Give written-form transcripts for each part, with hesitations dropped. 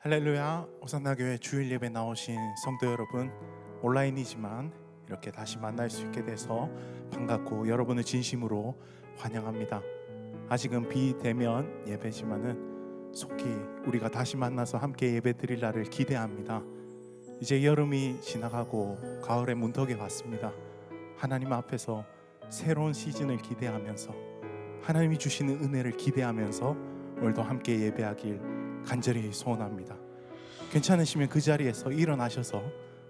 할렐루야. 호산나교회 주일 예배 나오신 성도 여러분, 온라인이지만 이렇게 다시 만날 수 있게 돼서 반갑고 여러분을 진심으로 환영합니다. 아직은 비대면 예배지만은 속히 우리가 다시 만나서 함께 예배 드릴 날을 기대합니다. 이제 여름이 지나가고 가을의 문턱에 왔습니다. 하나님 앞에서 새로운 시즌을 기대하면서 하나님이 주시는 은혜를 기대하면서 오늘도 함께 예배하길 간절히 소원합니다. 괜찮으시면 그 자리에서 일어나셔서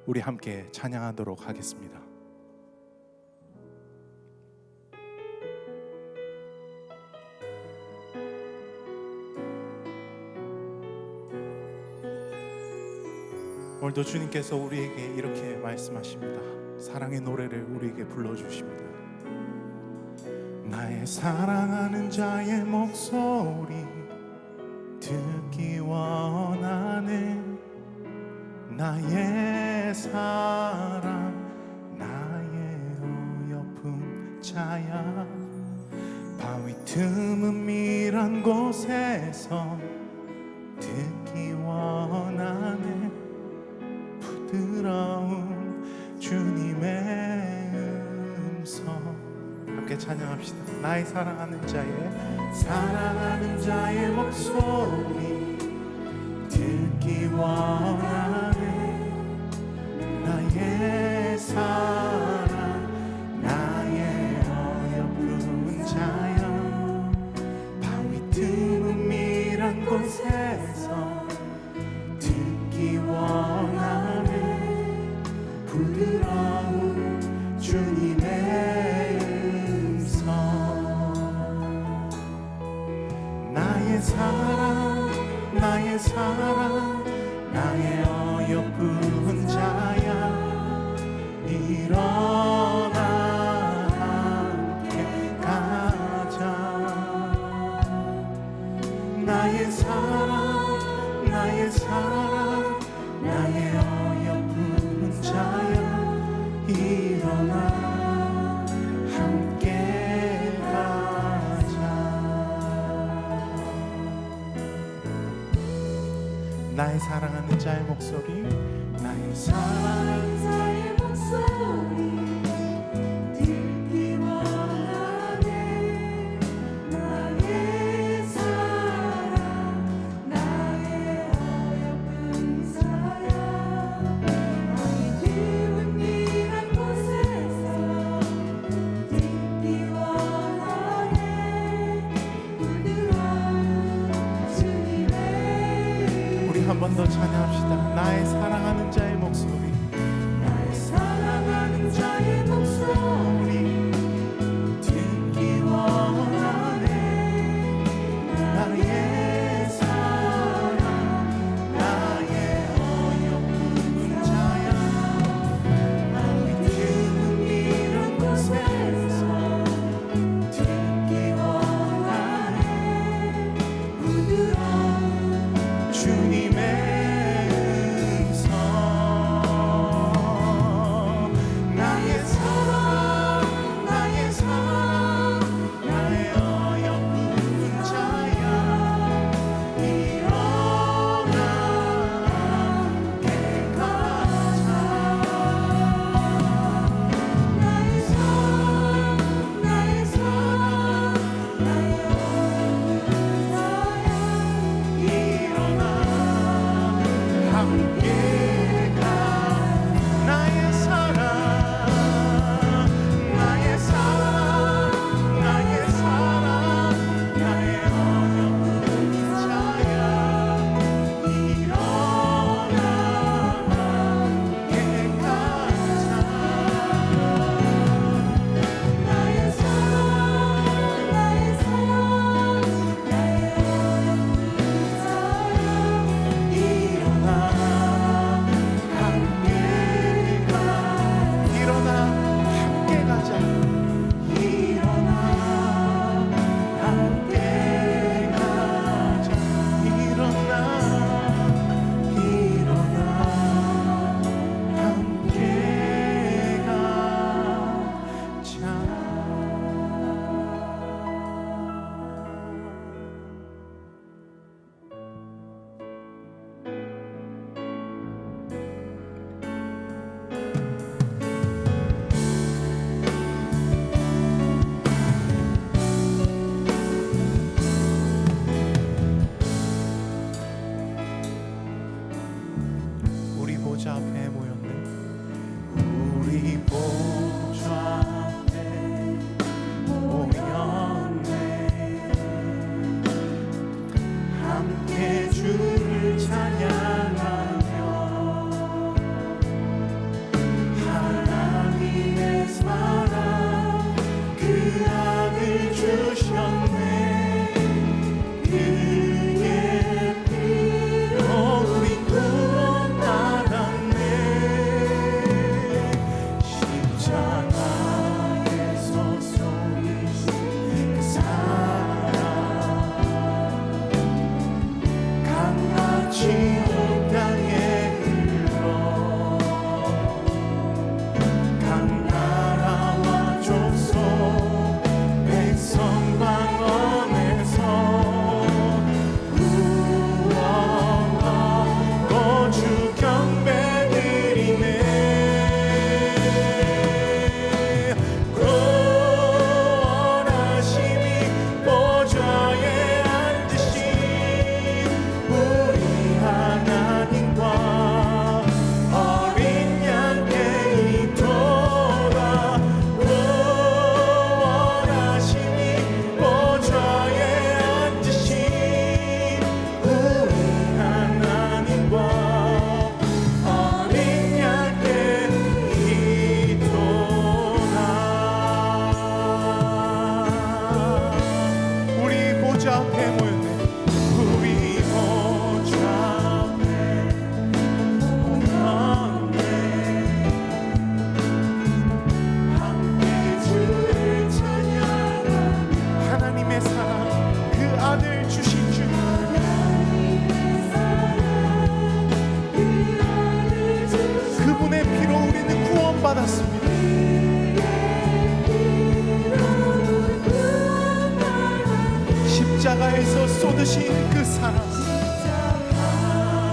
우리 함께 찬양하도록 하겠습니다. 오늘도 주님께서 우리에게 이렇게 말씀하십니다. 사랑의 노래를 우리에게 불러주십니다. 나의 사랑하는 자의 목소리 듣기 원하네. 나의 사랑 나의 어여쁜 자야. 바위 틈은 밀한 곳에서 듣기 원하네. 부드러운 주님의 음성 함께 찬양합시다. 나의 사랑하는 자의 목소리 듣기 원하네. 나의 사랑 나의 어여쁜 자여. 바위 틈은 밀한 곳에서 듣기 원하네. 부드러운 주님의 음성. 나의 사랑 나의 어여쁜 자야. 일어나 함께 가자. 나의 사랑 나의 어여쁜 자야. 일어나 함께 가자. 나의 사랑하는 자의 목소리 나의 사랑하는 자의 목소리 듣기 원하네. 나의 사랑 나의 어여쁜 자야. 바위 틈은 밀한 곳에서 듣기 원하네. 부드러운 주님의 우리 한 번 더 찬양합시다. 나의 사랑하는 자의 목소리 나의 사랑하는 자의 목소리 듣기 원하네. 나의 사랑 나의 어여쁜 자야. 바위 틈은 밀한 곳에서 듣기 원하네. 부드러운 주님의 보좌 앞에 모였네. 우리 보좌 앞에 모였네. 함께 주를 찬양하며 하나님의 사랑 그 아들 주셨네. 그의 피로 우리 구원 받았네. 십자가에서 쏟으신 그 사랑 강같이 온 땅에 흘러 각 나라와 족속 백성 방언에서 구원하고 주 경배드리네. 구원하심이 보좌에 앉으신 우리 하나님과 어린 양께 있도다. 구원하심이 보좌에 앉으신 우리 하나님과 어린 양께 있도다. 우리 보좌 앞에 모였네. 우리 보좌 앞에 모였네. 함께 주를 찬양하며 하나님의 사랑 그 아들 주신 주 그분의 피로 우리는 구원받았습니다. 십자가에서 쏟으신 그 사랑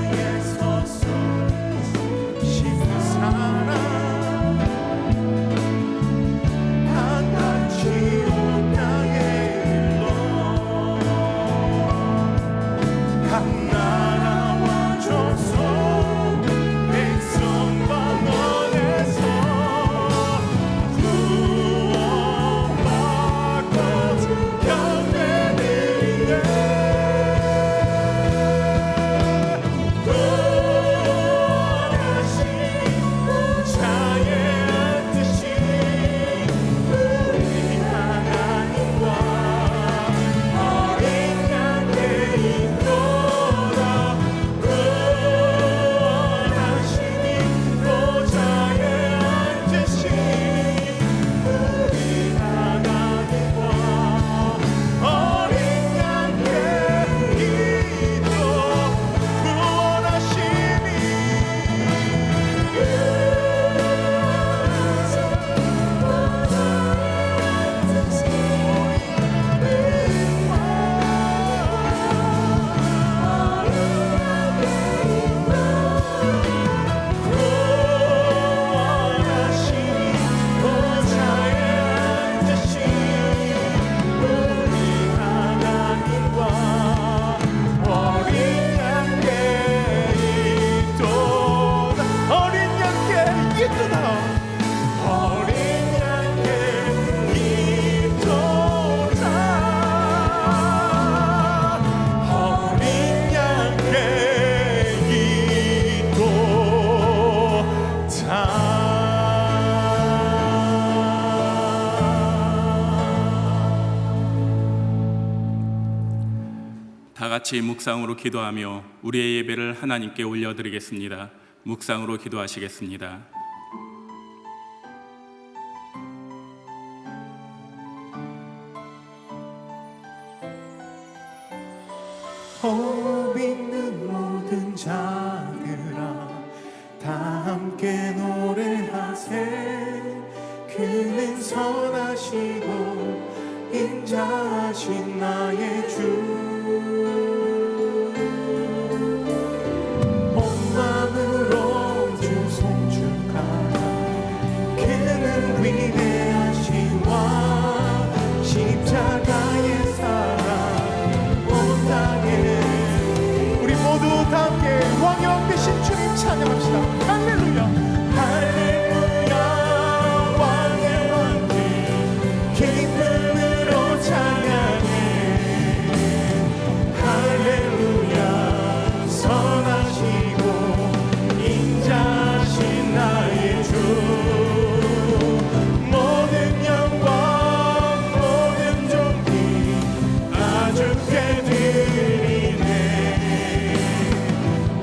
십자가에서 쏟으신 사랑 한같이 온 땅에 흘러 각 나라와 족속 백성 방언에서 구원받고 경배드리네. 구원하신 보좌에 앉으신 우리 하나님과 어린 양께 있도다. 구원하심이 보좌에 앉으신 우리 하나님과 어린 양께 있도다. 어린 양께 있도다. 어린 양께 있도다. 어린 양께 있도다. 다 같이 묵상으로 기도하며 우리의 예배를 하나님께 올려드리겠습니다. 묵상으로 기도하시겠습니다. 호흡 있는 모든 자들아 다 함께 노래하세. 그는 선하시고 인자하신 나의 주. 온 마음으로 주 송축하라. 그는 위대하신 왕 십자가의 사랑 온 땅에. 우리 모두 다 함께 왕의 왕 되신 주님 찬양합시다.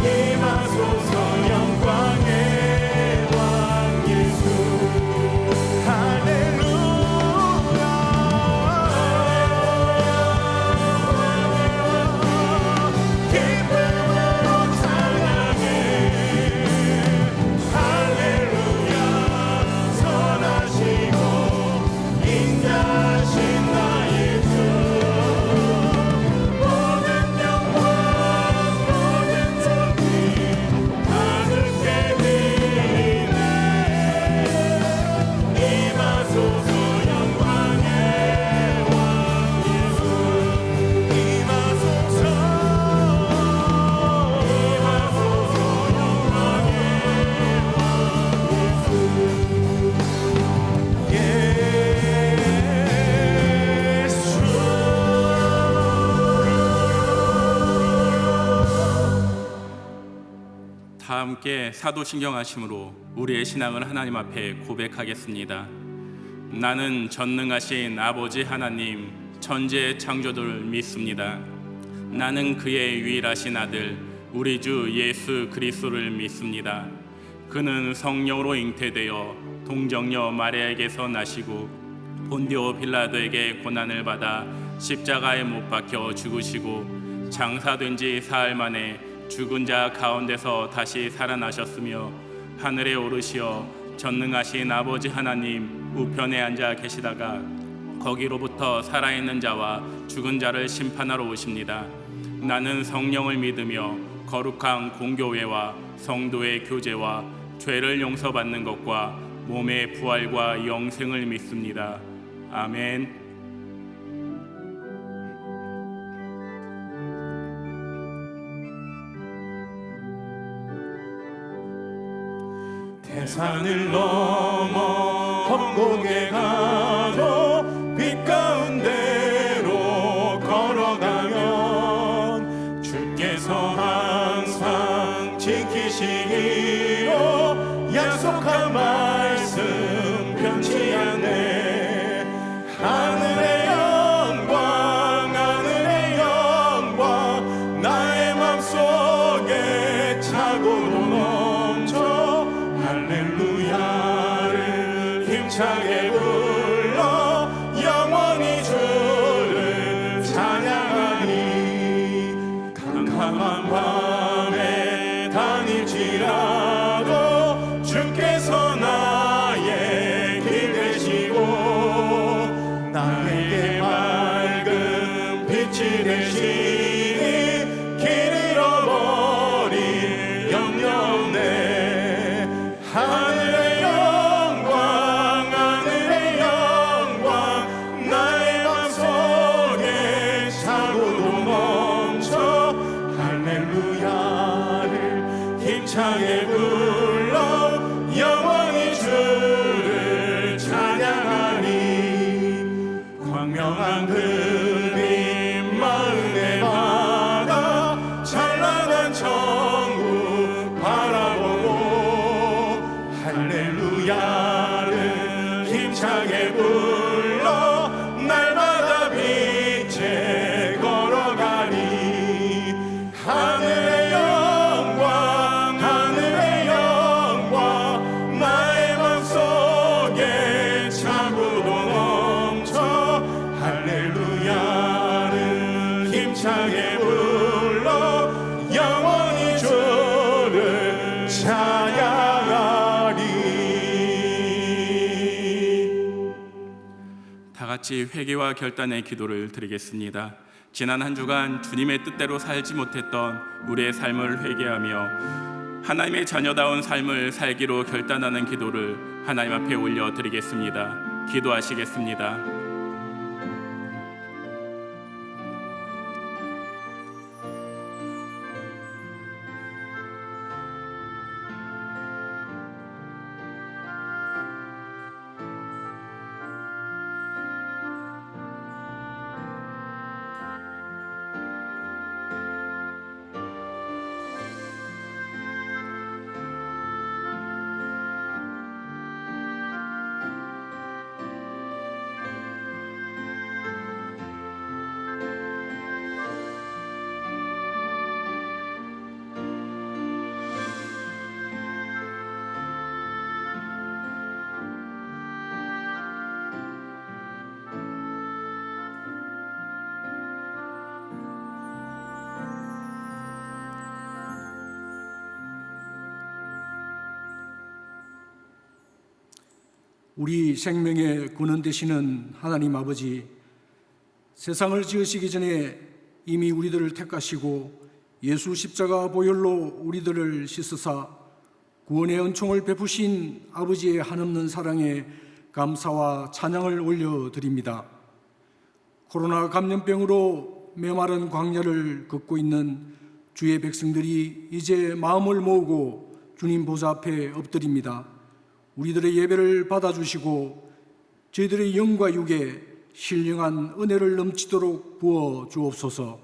임하소서 영광의 왕 예수 할렐루야 기쁨으로 찬양해 할렐루야 선하시고 인자하신 나의 주 모든 영광 모든 존귀 다 주께 드리네 임하소서 영광의 왕 예수 임하소서 영광의 다 함께 사도신경하심으로 우리의 신앙을 하나님 앞에 고백하겠습니다. 나는 전능하신 아버지 하나님 천지의 창조주를 믿습니다. 나는 그의 유일하신 아들 우리 주 예수 그리스도를 믿습니다. 그는 성령으로 잉태되어 동정녀 마리아에게서 나시고 본디오 빌라도에게 고난을 받아 십자가에 못 박혀 죽으시고 장사된 지 사흘 만에 죽은 자 가운데서 다시 살아나셨으며 하늘에 오르시어 전능하신 아버지 하나님 우편에 앉아 계시다가 거기로부터 살아있는 자와 죽은 자를 심판하러 오십니다. 나는 성령을 믿으며 거룩한 공교회와 성도의 교제와 죄를 용서받는 것과 몸의 부활과 영생을 믿습니다. 아멘. 태산을 넘어 험곡에 가도 빛 가운데로 걸어가면 주께서 항상 지키시기로 약속한 말씀 변치 않네 하늘의 영광 하늘의 영광 나의 맘속에 차고도 넘쳐 할렐루야를 힘차게 불러 영원히 주를 찬양하니 캄캄한 밤에 다닐지라도 주께서 나의 길 되시고 나에게 맑은 빛이 되시니 길 잃어버릴 염려 없네 하늘의 영광 하늘의 영광 나의 맘속에 차고도 넘쳐 할렐루야를 힘차게 불러 영원히 주를 찬양하니 광명한 그빛 마음에 받아 찬란한 천국 바라보고 할렐루야를 힘차게 불러 날마다 빛에 걸어가니 하늘의 영광 하늘의 영광 나의 맘속에 차고도 넘쳐 할렐루야를 힘차게 불러 영원히 주를 찬양하리 다 같이 회개와 결단의 기도를 드리겠습니다. 지난 한 주간 주님의 뜻대로 살지 못했던 우리의 삶을 회개하며 하나님의 자녀다운 삶을 살기로 결단하는 기도를 하나님 앞에 올려드리겠습니다. 기도하시겠습니다. 우리 생명의 근원 되시는 하나님 아버지, 세상을 지으시기 전에 이미 우리들을 택하시고 예수 십자가 보혈로 우리들을 씻으사 구원의 은총을 베푸신 아버지의 한없는 사랑에 감사와 찬양을 올려드립니다. 코로나 감염병으로 메마른 광야를 걷고 있는 주의 백성들이 이제 마음을 모으고 주님 보좌 앞에 엎드립니다. 우리들의 예배를 받아주시고 저희들의 영과 육에 신령한 은혜를 넘치도록 부어 주옵소서.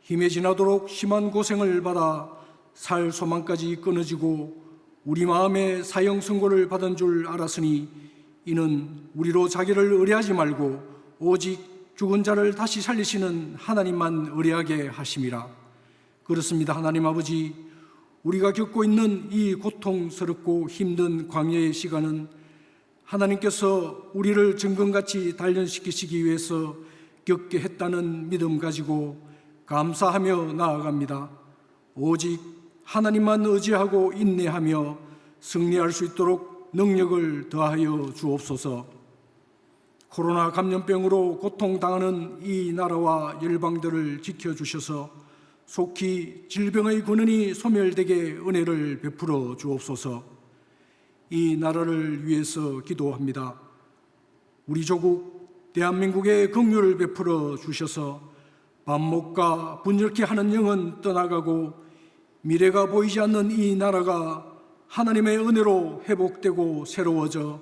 힘에 지나도록 심한 고생을 받아 살 소망까지 끊어지고 우리 마음에 사형 선고를 받은 줄 알았으니 이는 우리로 자기를 의뢰하지 말고 오직 죽은 자를 다시 살리시는 하나님만 의뢰하게 하심이라. 그렇습니다. 하나님 아버지, 우리가 겪고 있는 이 고통스럽고 힘든 광야의 시간은 하나님께서 우리를 정금같이 단련시키시기 위해서 겪게 했다는 믿음 가지고 감사하며 나아갑니다. 오직 하나님만 의지하고 인내하며 승리할 수 있도록 능력을 더하여 주옵소서. 코로나 감염병으로 고통당하는 이 나라와 열방들을 지켜주셔서 속히 질병의 근원이 소멸되게 은혜를 베풀어 주옵소서. 이 나라를 위해서 기도합니다. 우리 조국 대한민국에 긍휼을 베풀어 주셔서 반목과 분열케 하는 영은 떠나가고 미래가 보이지 않는 이 나라가 하나님의 은혜로 회복되고 새로워져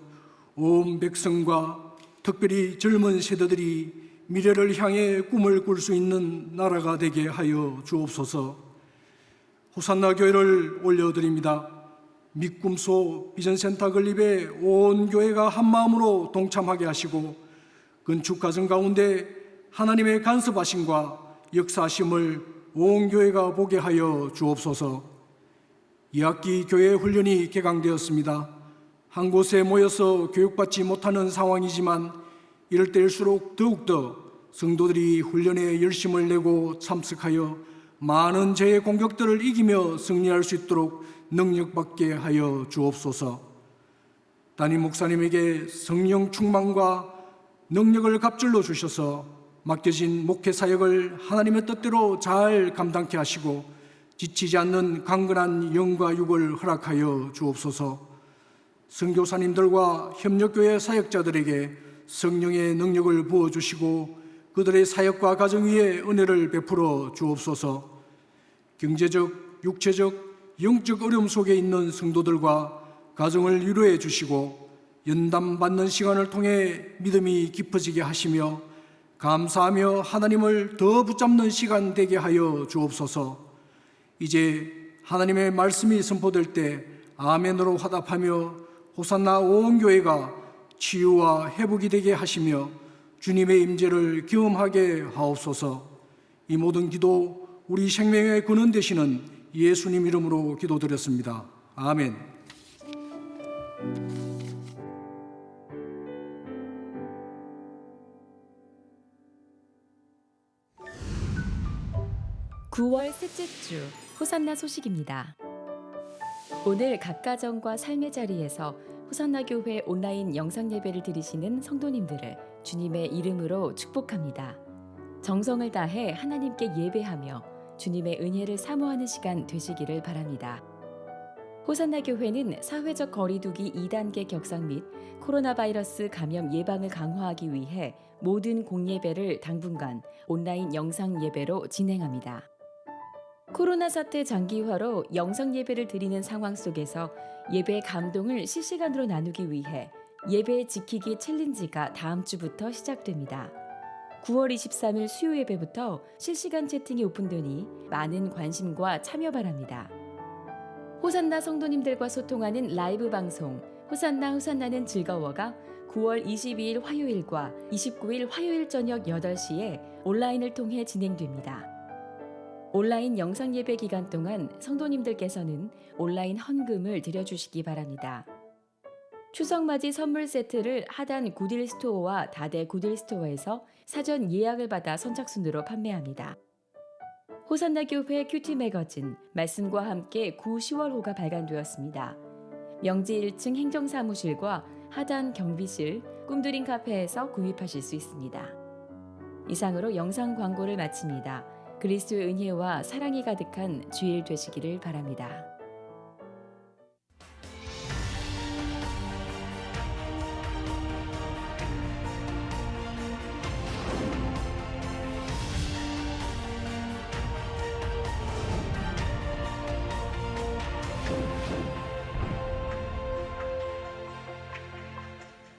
온 백성과 특별히 젊은 세대들이 미래를 향해 꿈을 꿀 수 있는 나라가 되게 하여 주옵소서. 호산나 교회를 올려드립니다. 믿꿈소 비전센터 건립에 온 교회가 한마음으로 동참하게 하시고 건축 과정 가운데 하나님의 간섭하심과 역사하심을 온 교회가 보게 하여 주옵소서. 2학기 교회 훈련이 개강되었습니다. 한 곳에 모여서 교육받지 못하는 상황이지만 이럴 때일수록 더욱더 성도들이 훈련에 열심을 내고 참석하여 많은 죄의 공격들을 이기며 승리할 수 있도록 능력받게 하여 주옵소서. 담임 목사님에게 성령 충만과 능력을 갑절로 주셔서 맡겨진 목회 사역을 하나님의 뜻대로 잘 감당케 하시고 지치지 않는 강건한 영과 육을 허락하여 주옵소서. 선교사님들과 협력교회 사역자들에게 성령의 능력을 부어주시고 그들의 사역과 가정 위에 은혜를 베풀어 주옵소서. 경제적, 육체적, 영적 어려움 속에 있는 성도들과 가정을 위로해 주시고 연담받는 시간을 통해 믿음이 깊어지게 하시며 감사하며 하나님을 더 붙잡는 시간 되게 하여 주옵소서. 이제 하나님의 말씀이 선포될 때 아멘으로 화답하며 호산나 온 교회가 치유와 회복이 되게 하시며 주님의 임재를 경험하게 하옵소서. 이 모든 기도 우리 생명의 근원 되시는 예수님 이름으로 기도드렸습니다. 아멘. (9월) 셋째 주 호산나 소식입니다. 오늘 각 가정과 삶의 자리에서 호산나 교회 온라인 영상 예배를 드리시는 성도님들을 주님의 이름으로 축복합니다. 정성을 다해 하나님께 예배하며 주님의 은혜를 사모하는 시간 되시기를 바랍니다. 호산나 교회는 사회적 거리두기 2단계 격상 및 코로나 바이러스 감염 예방을 강화하기 위해 모든 공예배를 당분간 온라인 영상 예배로 진행합니다. 코로나 사태 장기화로 영상 예배를 드리는 상황 속에서 예배 감동을 실시간으로 나누기 위해 예배 지키기 챌린지가 다음 주부터 시작됩니다. 9월 23일 수요 예배부터 실시간 채팅이 오픈되니 많은 관심과 참여 바랍니다. 호산나 성도님들과 소통하는 라이브 방송 호산나 호산나는 즐거워가 9월 22일 화요일과 29일 화요일 저녁 8시에 온라인을 통해 진행됩니다. 온라인 영상 예배 기간 동안 성도님들께서는 온라인 헌금을 드려주시기 바랍니다. 추석맞이 선물 세트를 하단 굿윌 스토어와 다대 굿윌 스토어에서 사전 예약을 받아 선착순으로 판매합니다. 호산나 교회 큐티 매거진 말씀과 함께 9, 10월호가 발간되었습니다. 명지 1층 행정사무실과 하단 경비실 꿈드림 카페에서 구입하실 수 있습니다. 이상으로 영상 광고를 마칩니다. 그리스도의 은혜와 사랑이 가득한 주일 되시기를 바랍니다.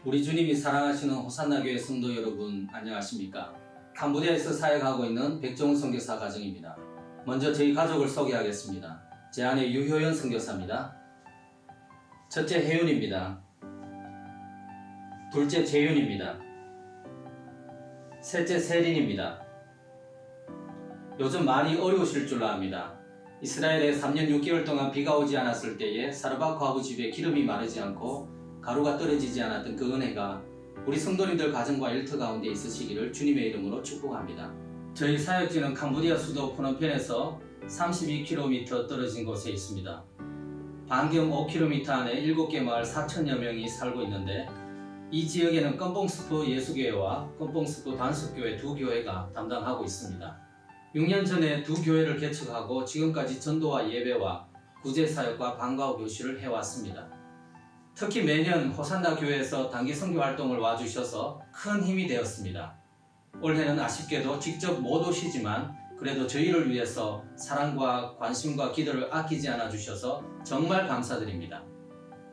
우리 주님이 사랑하시는 호산나교회 성도 여러분, 안녕하십니까? 캄보디아에서 사역하고 있는 백종훈 선교사 가정입니다. 먼저 저희 가족을 소개하겠습니다. 제 아내 유효연 선교사입니다. 첫째 혜윤입니다. 둘째 재윤입니다. 셋째 세린입니다. 요즘 많이 어려우실 줄 압니다. 이스라엘에 3년 6개월 동안 비가 오지 않았을 때에 사르바코 아부 집에 기름이 마르지 않고 가루가 떨어지지 않았던 그 은혜가 우리 성도님들 가정과 일터 가운데 있으시기를 주님의 이름으로 축복합니다. 저희 사역지는 캄보디아 수도 프놈펜에서 32km 떨어진 곳에 있습니다. 반경 5km 안에 7개 마을 4천여 명이 살고 있는데 이 지역에는 껌뽕스프 예수교회와 껌뽕스프 단속교회 두 교회가 담당하고 있습니다. 6년 전에 두 교회를 개척하고 지금까지 전도와 예배와 구제사역과 방과후 교실을 해왔습니다. 특히 매년 호산나 교회에서 단기 선교 활동을 와주셔서 큰 힘이 되었습니다. 올해는 아쉽게도 직접 못 오시지만 그래도 저희를 위해서 사랑과 관심과 기도를 아끼지 않아 주셔서 정말 감사드립니다.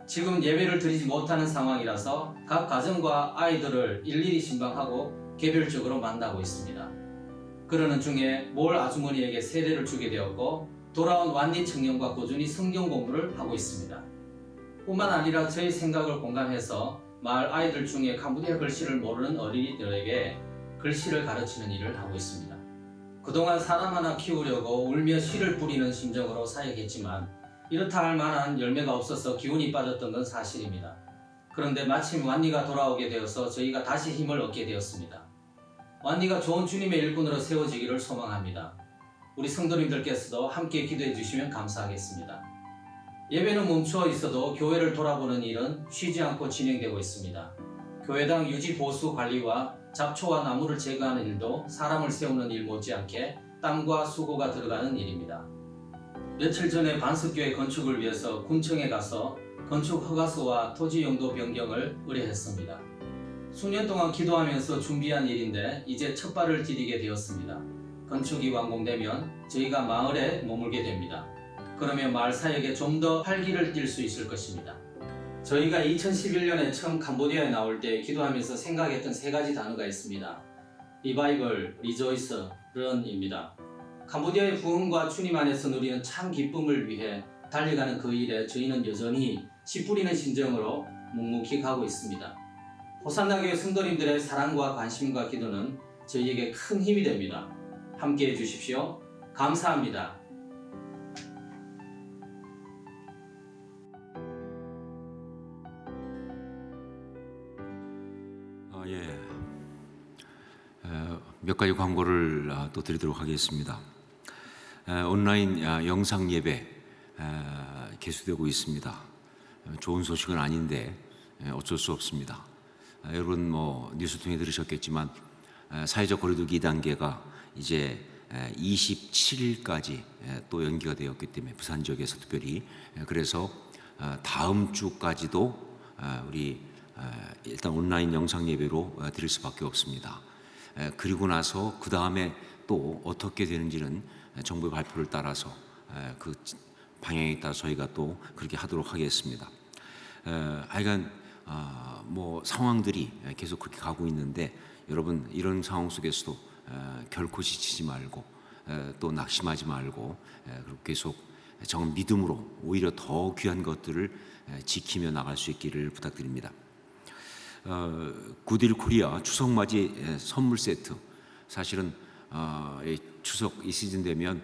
지금 예배를 드리지 못하는 상황이라서 각 가정과 아이들을 일일이 신방하고 개별적으로 만나고 있습니다. 그러는 중에 몰 아주머니에게 세례를 주게 되었고 돌아온 완리 청년과 꾸준히 성경 공부를 하고 있습니다. 뿐만 아니라 저희 생각을 공감해서 마을 아이들 중에 캄보디아 글씨를 모르는 어린이들에게 글씨를 가르치는 일을 하고 있습니다. 그동안 사람 하나 키우려고 울며 씨를 뿌리는 심정으로 사역했지만 이렇다 할 만한 열매가 없어서 기운이 빠졌던 건 사실입니다. 그런데 마침 완리가 돌아오게 되어서 저희가 다시 힘을 얻게 되었습니다. 완리가 좋은 주님의 일꾼으로 세워지기를 소망합니다. 우리 성도님들께서도 함께 기도해 주시면 감사하겠습니다. 예배는 멈춰 있어도 교회를 돌아보는 일은 쉬지 않고 진행되고 있습니다. 교회당 유지 보수 관리와 잡초와 나무를 제거하는 일도 사람을 세우는 일 못지않게 땀과 수고가 들어가는 일입니다. 며칠 전에 반석교회 건축을 위해서 군청에 가서 건축 허가서와 토지 용도 변경을 의뢰했습니다. 수년 동안 기도하면서 준비한 일인데 이제 첫 발을 디디게 되었습니다. 건축이 완공되면 저희가 마을에 머물게 됩니다. 그러면 마을 사역에 좀 더 활기를 띨 수 있을 것입니다. 저희가 2011년에 처음 캄보디아에 나올 때 기도하면서 생각했던 세 가지 단어가 있습니다. 리바이벌, 리조이스, 런입니다. 캄보디아의 부흥과 주님 안에서 누리는 참 기쁨을 위해 달려가는 그 일에 저희는 여전히 씨 뿌리는 심정으로 묵묵히 가고 있습니다. 호산나교회 성도님들의 사랑과 관심과 기도는 저희에게 큰 힘이 됩니다. 함께해 주십시오. 감사합니다. 몇 가지 광고를 또 드리도록 하겠습니다. 온라인 영상 예배 개수되고 있습니다. 좋은 소식은 아닌데 어쩔 수 없습니다. 여러분 뉴스 통해 들으셨겠지만 사회적 거리두기 2단계가 이제 27일까지 또 연기가 되었기 때문에 부산 지역에서 특별히 그래서 다음 주까지도 우리 일단 온라인 영상 예배로 드릴 수밖에 없습니다. 그리고 나서 그 다음에 또 어떻게 되는지는 정부의 발표를 따라서 그 방향에 따라 저희가 또 그렇게 하도록 하겠습니다. 하여간 상황들이 계속 그렇게 가고 있는데 여러분 이런 상황 속에서도 결코 지치지 말고 또 낙심하지 말고 계속 정말 믿음으로 오히려 더 귀한 것들을 지키며 나갈 수 있기를 부탁드립니다. 굿일 코리아 추석 맞이 선물 세트 사실은 추석 이 시즌 되면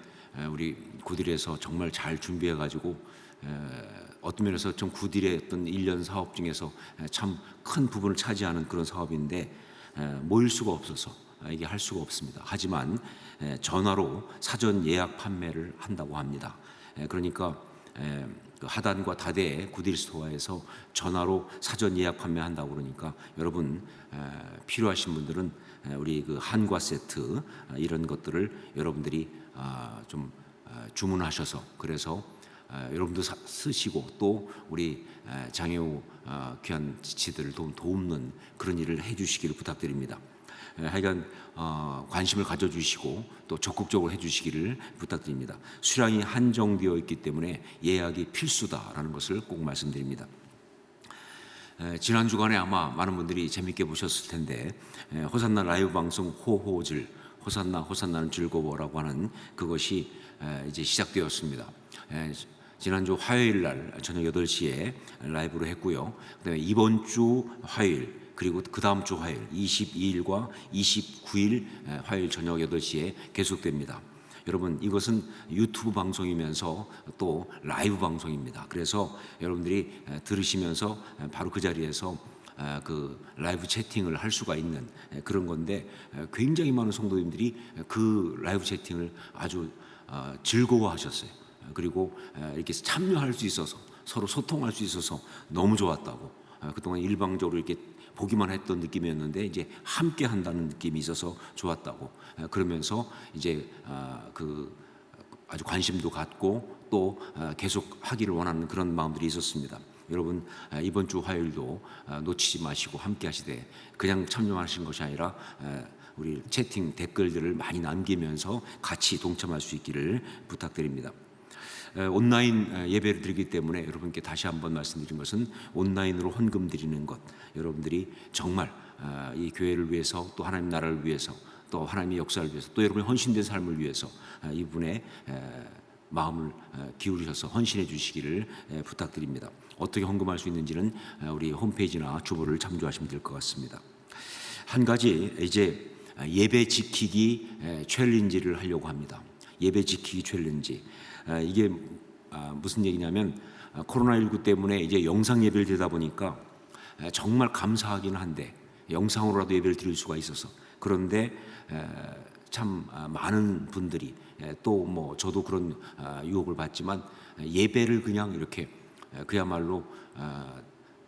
우리 굿일에서 정말 잘 준비해 가지고 어떤 면에서 좀 굿일의 어떤 1년 사업 중에서 참 큰 부분을 차지하는 그런 사업인데 모일 수가 없어서 이게 할 수가 없습니다. 하지만 전화로 사전 예약 판매를 한다고 합니다. 그러니까 그 하단과 다대의 구딜 스토어에서 전화로 사전 예약 판매한다고 그러니까 여러분 필요하신 분들은 우리 그 한과 세트 이런 것들을 여러분들이 좀 주문하셔서 그래서 여러분도 쓰시고 또 우리 장애우 귀한 지치들을 돕는 그런 일을 해주시기를 부탁드립니다. 하여간 관심을 가져주시고 또 적극적으로 해주시기를 부탁드립니다. 수량이 한정되어 있기 때문에 예약이 필수다라는 것을 꼭 말씀드립니다. 지난 주간에 아마 많은 분들이 재밌게 보셨을 텐데 호산나 라이브 방송 호호질 호산나 호산나는 즐거워라고 하는 그것이 이제 시작되었습니다. 지난주 화요일 날 저녁 8시에 라이브로 했고요. 그다음에 이번 주 화요일 그리고 그 다음 주 화요일 22일과 29일 화요일 저녁 8시에 계속됩니다. 여러분 이것은 유튜브 방송이면서 또 라이브 방송입니다. 그래서 여러분들이 들으시면서 바로 그 자리에서 그 라이브 채팅을 할 수가 있는 그런 건데 굉장히 많은 성도님들이 그 라이브 채팅을 아주 즐거워하셨어요. 그리고 이렇게 참여할 수 있어서 서로 소통할 수 있어서 너무 좋았다고 그동안 일방적으로 이렇게 보기만 했던 느낌이었는데 이제 함께 한다는 느낌이 있어서 좋았다고 그러면서 이제 그 아주 관심도 갖고 또 계속 하기를 원하는 그런 마음들이 있었습니다. 여러분 이번 주 화요일도 놓치지 마시고 함께 하시되 그냥 참여하신 것이 아니라 우리 채팅 댓글들을 많이 남기면서 같이 동참할 수 있기를 부탁드립니다. 온라인 예배를 드리기 때문에 여러분께 다시 한번 말씀드린 것은 온라인으로 헌금 드리는 것 여러분들이 정말 이 교회를 위해서 또 하나님 나라를 위해서 또 하나님의 역사를 위해서 또 여러분의 헌신된 삶을 위해서 이분의 마음을 기울이셔서 헌신해 주시기를 부탁드립니다. 어떻게 헌금할 수 있는지는 우리 홈페이지나 주보를 참조하시면 될 것 같습니다. 한 가지 이제 예배 지키기 챌린지를 하려고 합니다. 예배 지키기 챌린지. 이게 무슨 얘기냐면 코로나19 때문에 이제 영상 예배를 드리다 보니까 정말 감사하긴 한데 영상으로라도 예배를 드릴 수가 있어서 그런데 참 많은 분들이 또 뭐 저도 그런 유혹을 받지만 예배를 그냥 이렇게 그야말로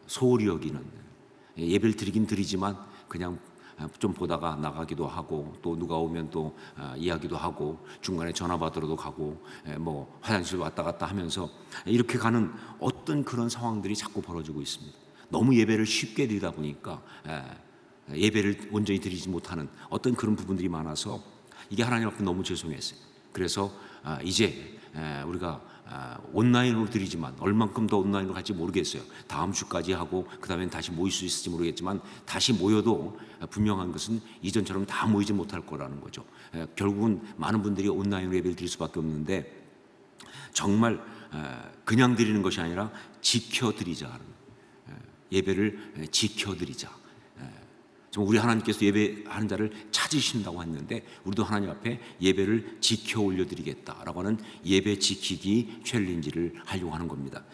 소홀히 여기는 예배를 드리긴 드리지만 그냥 좀 보다가 나가기도 하고 또 누가 오면 또 이야기도 하고 중간에 전화 받으러도 가고 뭐 화장실 왔다 갔다 하면서 이렇게 가는 어떤 그런 상황들이 자꾸 벌어지고 있습니다. 너무 예배를 쉽게 드리다 보니까 예배를 온전히 드리지 못하는 어떤 그런 부분들이 많아서 이게 하나님 앞에 너무 죄송했어요. 그래서 이제 우리가 온라인으로 드리지만 얼만큼 더 온라인으로 갈지 모르겠어요. 다음 주까지 하고 그 다음엔 다시 모일 수 있을지 모르겠지만 다시 모여도 분명한 것은 이전처럼 다 모이지 못할 거라는 거죠. 결국은 많은 분들이 온라인으로 예배를 드릴 수밖에 없는데 정말 그냥 드리는 것이 아니라 지켜드리자. 예배를 지켜드리자. 우리 하나님께서 예배하는 자를 찾으신다고 했는데 우리도 하나님 앞에 예배를 지켜 올려드리겠다라고 하는 예배 지키기 챌린지를 하려고 하는 겁니다.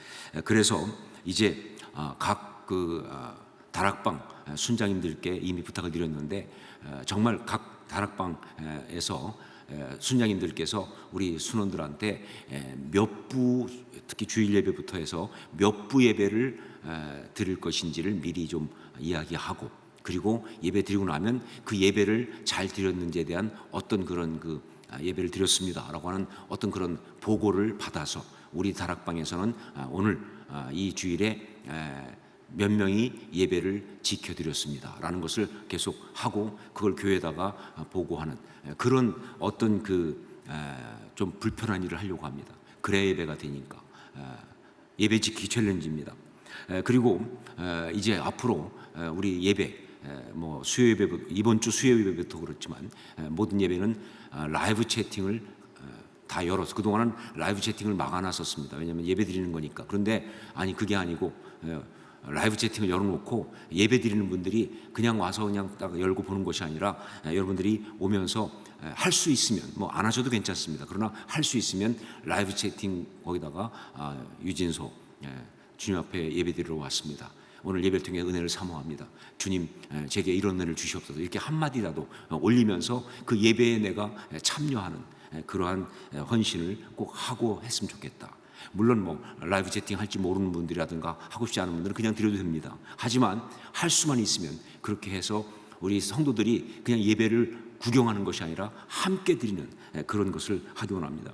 그래서 이제 각 그 다락방 순장님들께 이미 부탁을 드렸는데 정말 각 다락방에서 순장님들께서 우리 순원들한테 몇 부 특히 주일 예배부터 해서 몇 부 예배를 드릴 것인지를 미리 좀 이야기하고 그리고 예배 드리고 나면 그 예배를 잘 드렸는지에 대한 어떤 그런 그 예배를 드렸습니다라고 하는 어떤 그런 보고를 받아서 우리 다락방에서는 오늘 이 주일에 몇 명이 예배를 지켜드렸습니다라는 것을 계속 하고 그걸 교회에다가 보고하는 그런 어떤 그 좀 불편한 일을 하려고 합니다. 그래야 예배가 되니까 예배 지키기 챌린지입니다. 그리고 이제 앞으로 우리 예배 뭐 수요 예배 이번 주 수요 예배부터 그렇지만 모든 예배는 라이브 채팅을 다 열어서 그동안은 라이브 채팅을 막아놨었습니다. 왜냐하면 예배 드리는 거니까. 그런데 아니 그게 아니고 라이브 채팅을 열어놓고 예배 드리는 분들이 그냥 와서 그냥 딱 열고 보는 것이 아니라 여러분들이 오면서 할 수 있으면 뭐 안 하셔도 괜찮습니다. 그러나 할 수 있으면 라이브 채팅 거기다가 유진소 주님 앞에 예배 드리러 왔습니다. 오늘 예배를 통해 은혜를 사모합니다. 주님 제게 이런 은혜를 주시옵소서 이렇게 한마디라도 올리면서 그 예배에 내가 참여하는 그러한 헌신을 꼭 하고 했으면 좋겠다. 물론 뭐 라이브 채팅 할지 모르는 분들이라든가 하고 싶지 않은 분들은 그냥 드려도 됩니다. 하지만 할 수만 있으면 그렇게 해서 우리 성도들이 그냥 예배를 구경하는 것이 아니라 함께 드리는 그런 것을 하기 원합니다.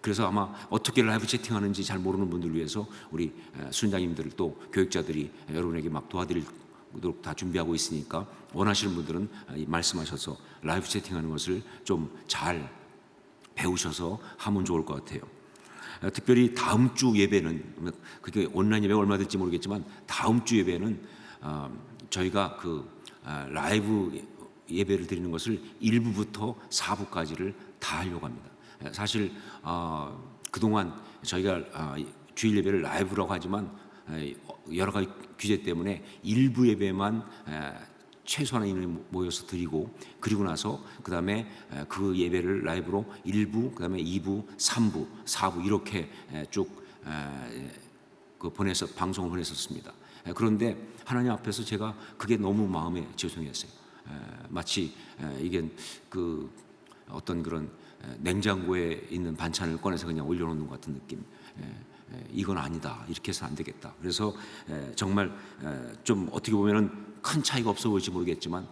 그래서 아마 어떻게 라이브 채팅하는지 잘 모르는 분들을 위해서 우리 순장님들 또 교육자들이 여러분에게 막 도와드리도록 다 준비하고 있으니까 원하시는 분들은 말씀하셔서 라이브 채팅하는 것을 좀 잘 배우셔서 하면 좋을 것 같아요. 특별히 다음 주 예배는, 그게 온라인 예배가 얼마 될지 모르겠지만 다음 주 예배는 저희가 그 라이브 예배를 드리는 것을 1부부터 4부까지를 다 하려고 합니다. 사실 그동안 저희가 주일 예배를 라이브라고 하지만 여러 가지 규제 때문에 1부 예배만 최소한의 인원이 모여서 드리고, 그리고 나서 그 다음에 그 예배를 라이브로 1부, 그 다음에 2부, 3부, 4부 이렇게 쭉 보내서 방송을 보냈었습니다. 그런데 하나님 앞에서 제가 그게 너무 마음에 죄송했어요. 마치 이게 그 어떤 그런 냉장고에 있는 반찬을 꺼내서 그냥 올려놓는 것 같은 느낌. 이건 아니다. 이렇게 해서 안 되겠다. 그래서 정말 좀 어떻게 보면은 큰 차이가 없어 보일지 모르겠지만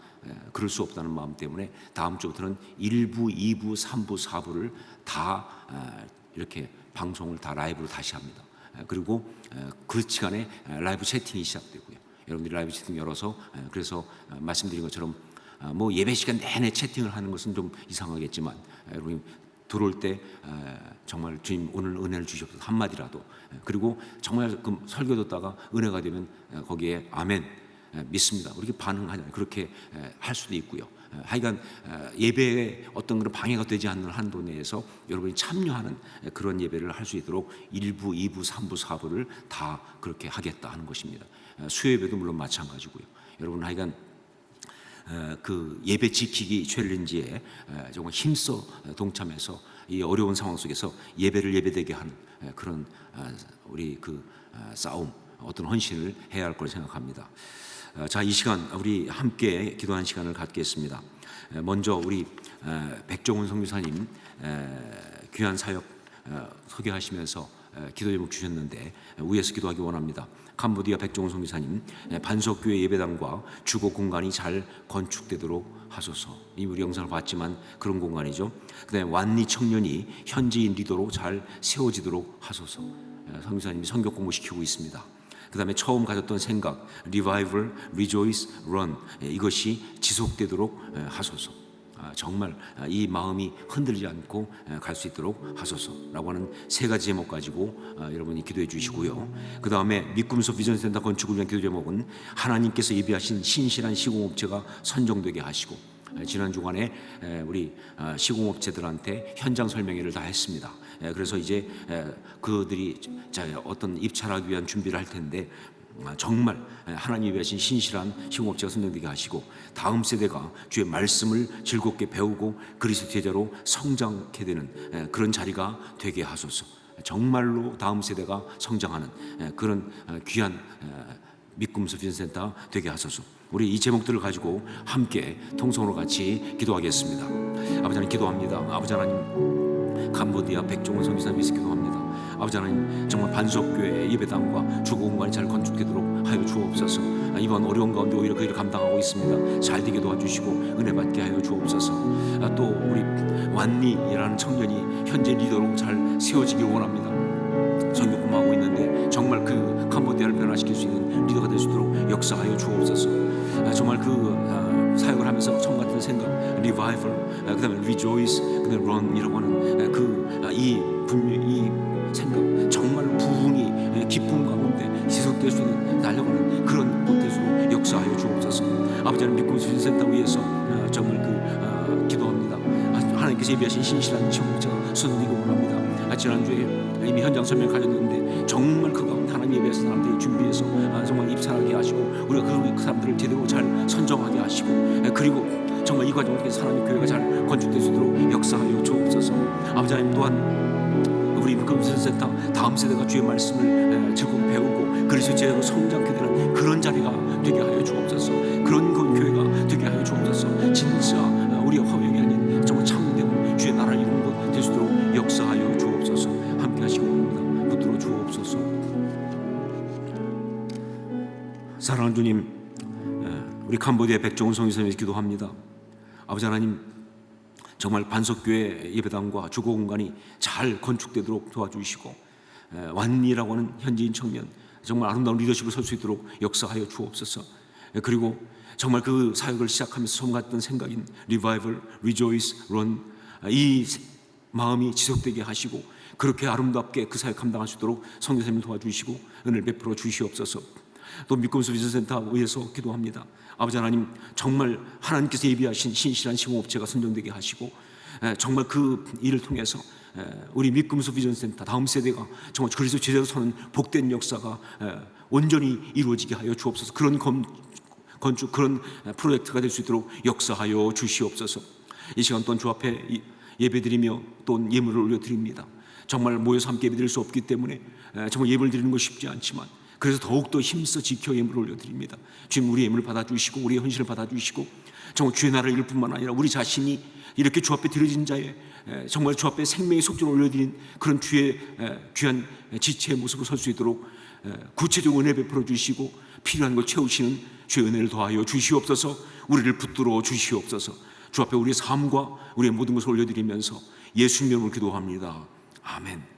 그럴 수 없다는 마음 때문에 다음 주부터는 1부, 2부, 3부, 4부를 다 이렇게 방송을 다 라이브로 다시 합니다. 그리고 그 시간에 라이브 채팅이 시작되고요. 여러분들이 라이브 채팅 열어서 그래서 말씀드린 것처럼 뭐 예배 시간 내내 채팅을 하는 것은 좀 이상하겠지만 여러분 들어올 때 정말 주님 오늘 은혜를 주셔서 한마디라도, 그리고 정말 그 설교 듣다가 은혜가 되면 거기에 아멘 믿습니다 이렇게 반응하잖아요. 그렇게 할 수도 있고요. 하여간 예배에 어떤 그런 방해가 되지 않는 한도 내에서 여러분이 참여하는 그런 예배를 할 수 있도록 1부, 2부, 3부, 4부를 다 그렇게 하겠다 하는 것입니다. 수요 예배도 물론 마찬가지고요. 여러분 하여간 그 예배 지키기 챌린지에 정말 힘써 동참해서 이 어려운 상황 속에서 예배를 예배되게 하는 그런 우리 그 싸움, 어떤 헌신을 해야 할 거라 생각합니다. 자, 이 시간 우리 함께 기도하는 시간을 갖겠습니다. 먼저 우리 백종훈 선교사님 귀한 사역 소개하시면서 기도 제목 주셨는데 위에서 기도하기 원합니다. 캄보디아 백종훈 선교사님 반석교회 예배당과 주거 공간이 잘 건축되도록 하소서. 이 우리 영상을 봤지만 그런 공간이죠. 그다음에 완리 청년이 현지인 리더로 잘 세워지도록 하소서. 선교사님이 성경 공부시키고 있습니다. 그 다음에 처음 가졌던 생각, Revival, Rejoice, Run, 이것이 지속되도록 하소서. 정말 이 마음이 흔들리지 않고 갈 수 있도록 하소서라고 하는 세 가지 제목 가지고 여러분이 기도해 주시고요. 그 다음에 믿음숲 비전센터 건축을 위한 기도 제목은 하나님께서 예비하신 신실한 시공업체가 선정되게 하시고, 지난 주간에 우리 시공업체들한테 현장 설명회를 다 했습니다. 그래서 이제 그들이 어떤 입찰하기 위한 준비를 할 텐데 정말 하나님이 예비하신 신실한 시공업체가 선정되게 하시고, 다음 세대가 주의 말씀을 즐겁게 배우고 그리스도 제자로 성장케 되는 그런 자리가 되게 하소서. 정말로 다음 세대가 성장하는 그런 귀한 믿음숲 비전센터 되게 하소서. 우리 이 제목들을 가지고 함께 통성으로 같이 기도하겠습니다. 아버지 하나님 기도합니다. 아버지 하나님 캄보디아 백종원 선교사님 위해서 기도합니다. 아버지 하나님 정말 반석교회 예배당과 주거 공간이 잘 건축되도록 하여 주옵소서. 이번 어려운 가운데 오히려 그 일을 감당하고 있습니다. 잘 되게 도와주시고 은혜 받게 하여 주옵소서. 또 우리 완리라는 청년이 현재 리더로 잘 세워지길 원합니다. 선교 공부하고 있는데 정말 그 캄보디아를 변화시킬 수 있는 리더가 될 수 있도록 역사하여 주옵소서. 정말 그 사역을 하면서 처음 같은 생각, Revival, 그다음에 Rejoice, 그다음에 Run이라고 하는 이 생각, 정말 부흥이 기쁨 가운데 지속될 수 있는 달려가는 그런 곳에서 역사하여 주옵소서. 아버지 하나님 믿음숲 센터 위에서 정말 기도합니다. 하나님께서 예비하신 신실한 시공업체가 선정되기 원합니다. 지난주에 이미 현장 설명 가졌는데 정말 그 가운데 하나님 예배에서 사람들이 준비해서 정말 입찰하게 하시고 우리가 그 사람들을 제대로 잘 선정하게 하시고, 그리고 정말 이 과정을 통해서 하나님 교회가 잘 건축될 수 있도록 역사하여 주옵소서. 아버지 하나님 또한 우리 믿음센터 다음 세대가 주의 말씀을 즐겁게 배우고 그리스도 제자로 성장케 되는 그런 자리가 되게 하여 주옵소서. 그런 교회가 되게 하여 주옵소서. 진짜 우리의 허영이 아닌 정말 참되고 주의 나라를 이루는 것 될 수 있도록 역사하여 주옵소서. 함께 하시고 주옵소서. 사랑하는 주님, 우리 캄보디아 백종원 성교사님에서 기도합니다. 아버지 하나님, 정말 반석교회 예배당과 주거공간이 잘 건축되도록 도와주시고, 완리라고 하는 현지인 청년 정말 아름다운 리더십을 설 수 있도록 역사하여 주옵소서. 그리고 정말 그 사역을 시작하면서 처음 갔던 생각인 Revival, Rejoice, Run, 이 마음이 지속되게 하시고 그렇게 아름답게 그 사역 감당할 수 있도록 성교사님을 도와주시고 은혜를 베풀어 주시옵소서. 또 믿음소 비전센터에서 기도합니다. 아버지 하나님, 정말 하나님께서 예비하신 신실한 시공업체가 선정되게 하시고 정말 그 일을 통해서 우리 믿음소 비전센터 다음 세대가 정말 그리스도 제대로 서는 복된 역사가 온전히 이루어지게 하여 주옵소서. 그런 건축, 그런 프로젝트가 될 수 있도록 역사하여 주시옵소서. 이 시간 또한 주 앞에 예배드리며 또 예물을 올려드립니다. 정말 모여서 함께 예배드릴 수 없기 때문에 정말 예물을 드리는 거 쉽지 않지만 그래서 더욱더 힘써 지켜 예물을 올려드립니다. 주님, 우리 예물을 받아주시고 우리의 헌신을 받아주시고 정말 주의 나라를 이룰 뿐만 아니라 우리 자신이 이렇게 주 앞에 드려진 자의 정말 주 앞에 생명의 속죄를 올려드린 그런 주의 귀한 지체의 모습을 설 수 있도록 구체적 은혜 베풀어 주시고 필요한 걸 채우시는 주의 은혜를 더하여 주시옵소서. 우리를 붙들어 주시옵소서. 주 앞에 우리의 삶과 우리의 모든 것을 올려드리면서 예수님 이름으로 기도합니다. 아멘.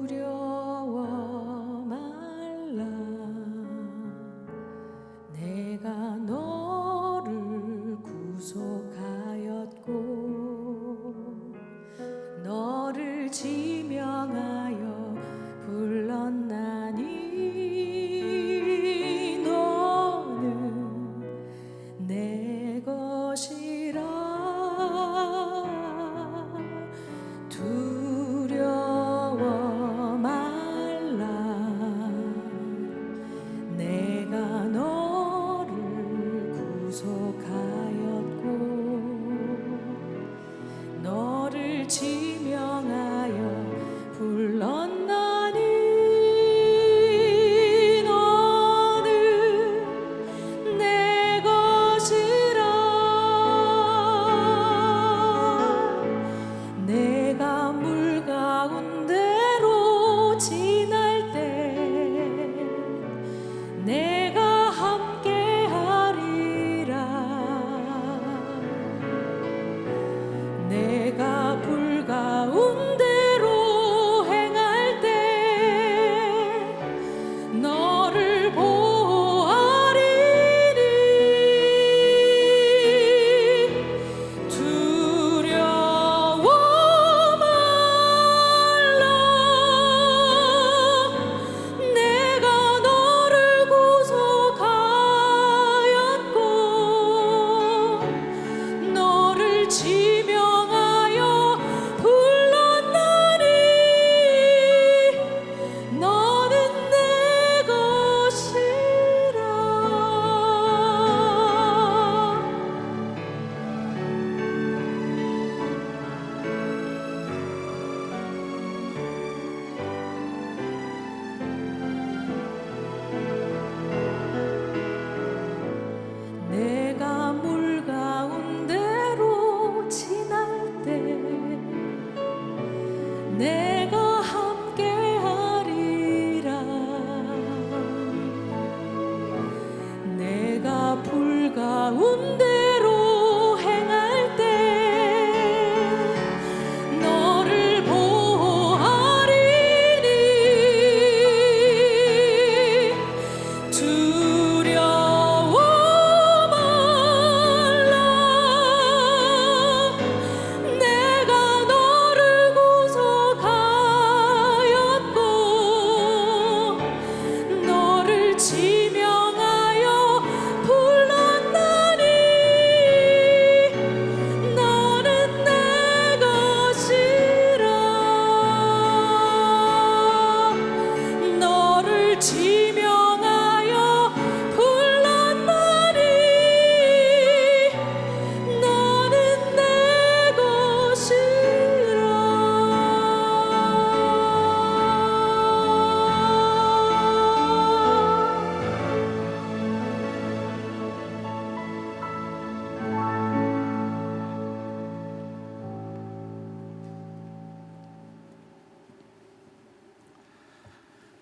두려워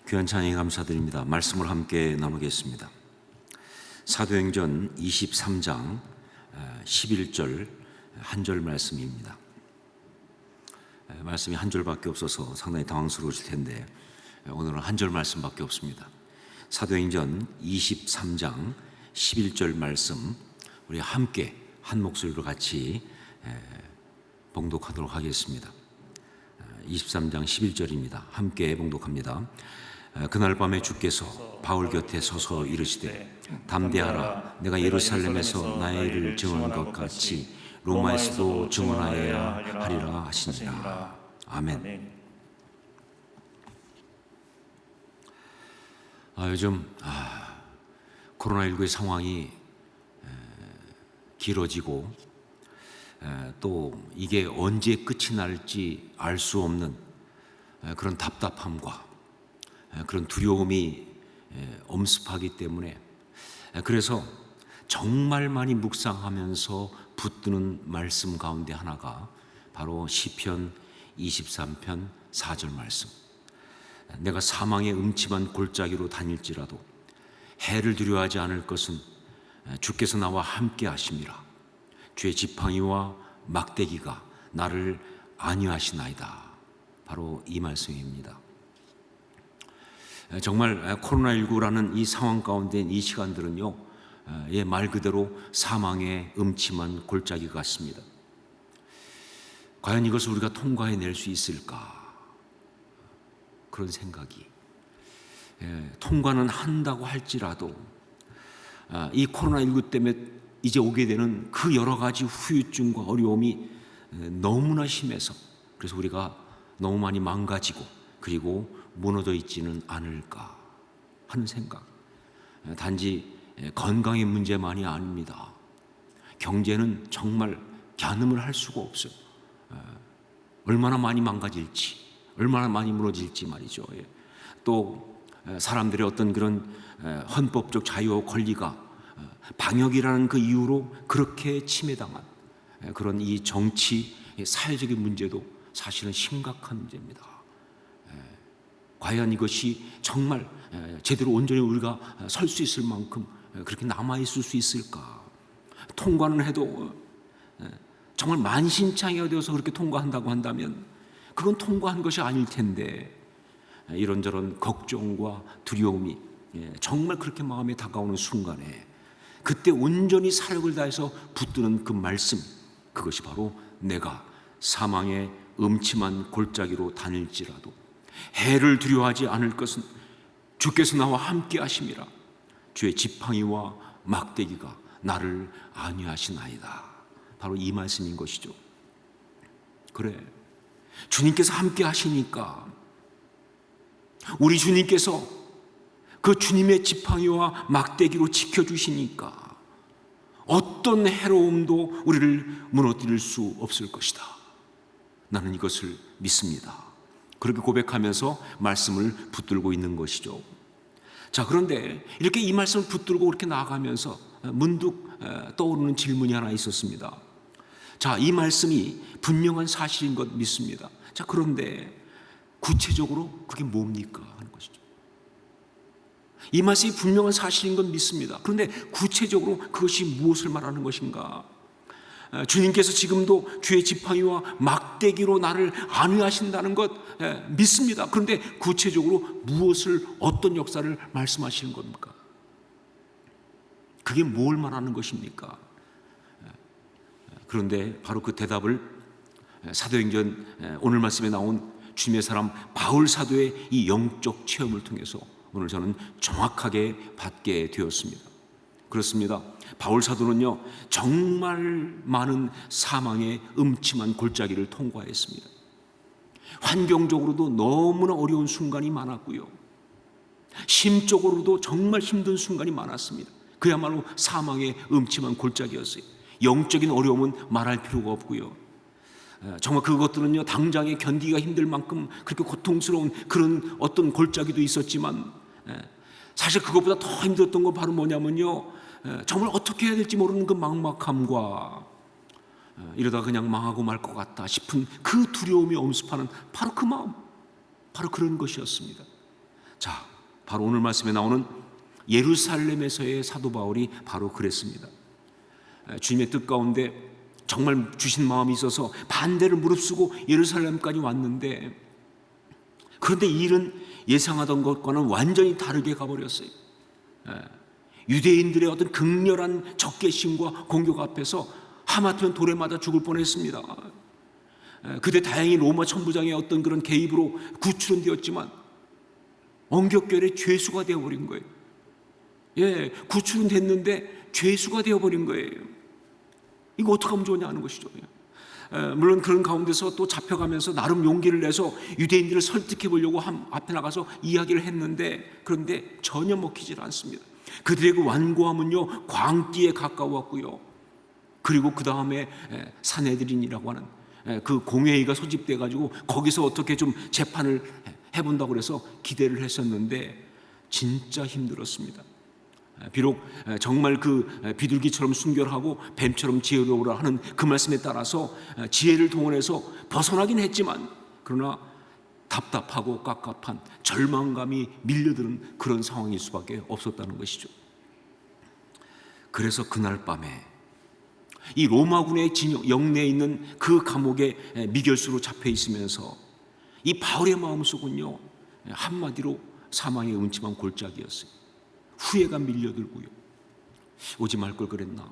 귀한 찬양에 감사드립니다. 말씀을 함께 나누겠습니다. 사도행전 23장 11절 한 절 말씀입니다. 말씀이 한 절밖에 없어서 상당히 당황스러우실 텐데 오늘은 한 절 말씀밖에 없습니다. 사도행전 23장 11절 말씀 우리 함께 한 목소리로 같이 봉독하도록 하겠습니다. 23장 11절입니다. 함께 봉독합니다. 그날 밤에 주께서 바울 곁에 서서 이르시되 담대하라, 내가 예루살렘에서 나의 일을 증언한 것 같이 로마에서도 증언하여야 하리라 하시니라. 아멘. 요즘 코로나19의 상황이 길어지고 또 이게 언제 끝이 날지 알 수 없는 그런 답답함과 그런 두려움이 엄습하기 때문에 그래서 정말 많이 묵상하면서 붙드는 말씀 가운데 하나가 바로 시편 23편 4절 말씀. 내가 사망의 음침한 골짜기로 다닐지라도 해를 두려워하지 않을 것은 주께서 나와 함께 하심이라. 주의 지팡이와 막대기가 나를 안위하시나이다. 바로 이 말씀입니다. 정말 코로나19라는 이 상황 가운데 이 시간들은요, 말 그대로 사망의 음침한 골짜기 같습니다. 과연 이것을 우리가 통과해낼 수 있을까? 그런 생각이. 통과는 한다고 할지라도 이 코로나19 때문에 이제 오게 되는 그 여러 가지 후유증과 어려움이 너무나 심해서 그래서 우리가 너무 많이 망가지고 그리고 무너져 있지는 않을까 하는 생각. 단지 건강의 문제만이 아닙니다. 경제는 정말 가늠을 할 수가 없어요. 얼마나 많이 망가질지, 얼마나 많이 무너질지 말이죠. 또 사람들의 어떤 그런 헌법적 자유와 권리가 방역이라는 그 이유로 그렇게 침해당한 그런 이 정치, 사회적인 문제도 사실은 심각한 문제입니다. 과연 이것이 정말 제대로 온전히 우리가 설 수 있을 만큼 그렇게 남아있을 수 있을까? 통과는 해도 정말 만신창이가 되어서 그렇게 통과한다고 한다면 그건 통과한 것이 아닐 텐데 이런저런 걱정과 두려움이 정말 그렇게 마음에 다가오는 순간에 그때 온전히 사력을 다해서 붙드는 그 말씀, 그것이 바로 내가 사망의 음침한 골짜기로 다닐지라도 해를 두려워하지 않을 것은 주께서 나와 함께 하심이라. 주의 지팡이와 막대기가 나를 안위하시나이다. 바로 이 말씀인 것이죠. 그래, 주님께서 함께 하시니까 우리 주님께서 그 주님의 지팡이와 막대기로 지켜주시니까 어떤 해로움도 우리를 무너뜨릴 수 없을 것이다. 나는 이것을 믿습니다. 그렇게 고백하면서 말씀을 붙들고 있는 것이죠. 자, 그런데 이렇게 이 말씀을 붙들고 그렇게 나아가면서 문득 떠오르는 질문이 하나 있었습니다. 자, 이 말씀이 분명한 사실인 것 믿습니다. 자, 그런데 구체적으로 그게 뭡니까? 하는 것이죠. 이 말씀이 분명한 사실인 건 믿습니다. 그런데 구체적으로 그것이 무엇을 말하는 것인가? 주님께서 지금도 주의 지팡이와 막대기로 나를 안위하신다는 것 믿습니다. 그런데 구체적으로 무엇을, 어떤 역사를 말씀하시는 겁니까? 그게 뭘 말하는 것입니까? 그런데 바로 그 대답을 사도행전 오늘 말씀에 나온 주님의 사람 바울 사도의 이 영적 체험을 통해서 오늘 저는 정확하게 받게 되었습니다. 그렇습니다. 바울 사도는요, 정말 많은 사망의 음침한 골짜기를 통과했습니다. 환경적으로도 너무나 어려운 순간이 많았고요, 심적으로도 정말 힘든 순간이 많았습니다. 그야말로 사망의 음침한 골짜기였어요. 영적인 어려움은 말할 필요가 없고요, 정말 그것들은요 당장에 견디기가 힘들 만큼 그렇게 고통스러운 그런 어떤 골짜기도 있었지만 사실 그것보다 더 힘들었던 건 바로 뭐냐면요, 정말 어떻게 해야 될지 모르는 그 막막함과 이러다 그냥 망하고 말 것 같다 싶은 그 두려움이 엄습하는 바로 그 마음, 바로 그런 것이었습니다. 자, 바로 오늘 말씀에 나오는 예루살렘에서의 사도 바울이 바로 그랬습니다. 주님의 뜻 가운데 정말 주신 마음이 있어서 반대를 무릅쓰고 예루살렘까지 왔는데, 그런데 이 일은 예상하던 것과는 완전히 다르게 가버렸어요. 유대인들의 어떤 극렬한 적개심과 공격 앞에서 하마터면 돌에 맞아 죽을 뻔했습니다. 그때 다행히 로마 천부장의 어떤 그런 개입으로 구출은 되었지만 원격결에 죄수가 되어버린 거예요. 예, 구출은 됐는데 죄수가 되어버린 거예요. 이거 어떻게 하면 좋으냐 하는 것이죠. 물론 그런 가운데서 또 잡혀가면서 나름 용기를 내서 유대인들을 설득해 보려고 앞에 나가서 이야기를 했는데, 그런데 전혀 먹히질 않습니다. 그들의 그 완고함은요 광기에 가까웠고요. 그리고 그 다음에 산헤드린이라고 하는 그 공회의가 소집돼 가지고 거기서 어떻게 좀 재판을 해본다고 그래서 기대를 했었는데 진짜 힘들었습니다. 비록 정말 그 비둘기처럼 순결하고 뱀처럼 지혜로우라 하는 그 말씀에 따라서 지혜를 동원해서 벗어나긴 했지만, 그러나 답답하고 깝깝한 절망감이 밀려드는 그런 상황일 수밖에 없었다는 것이죠. 그래서 그날 밤에 이 로마군의 영내에 있는 그 감옥에 미결수로 잡혀 있으면서 이 바울의 마음속은요 한마디로 사망의 음침한 골짜기였어요. 후회가 밀려들고요, 오지 말 걸 그랬나,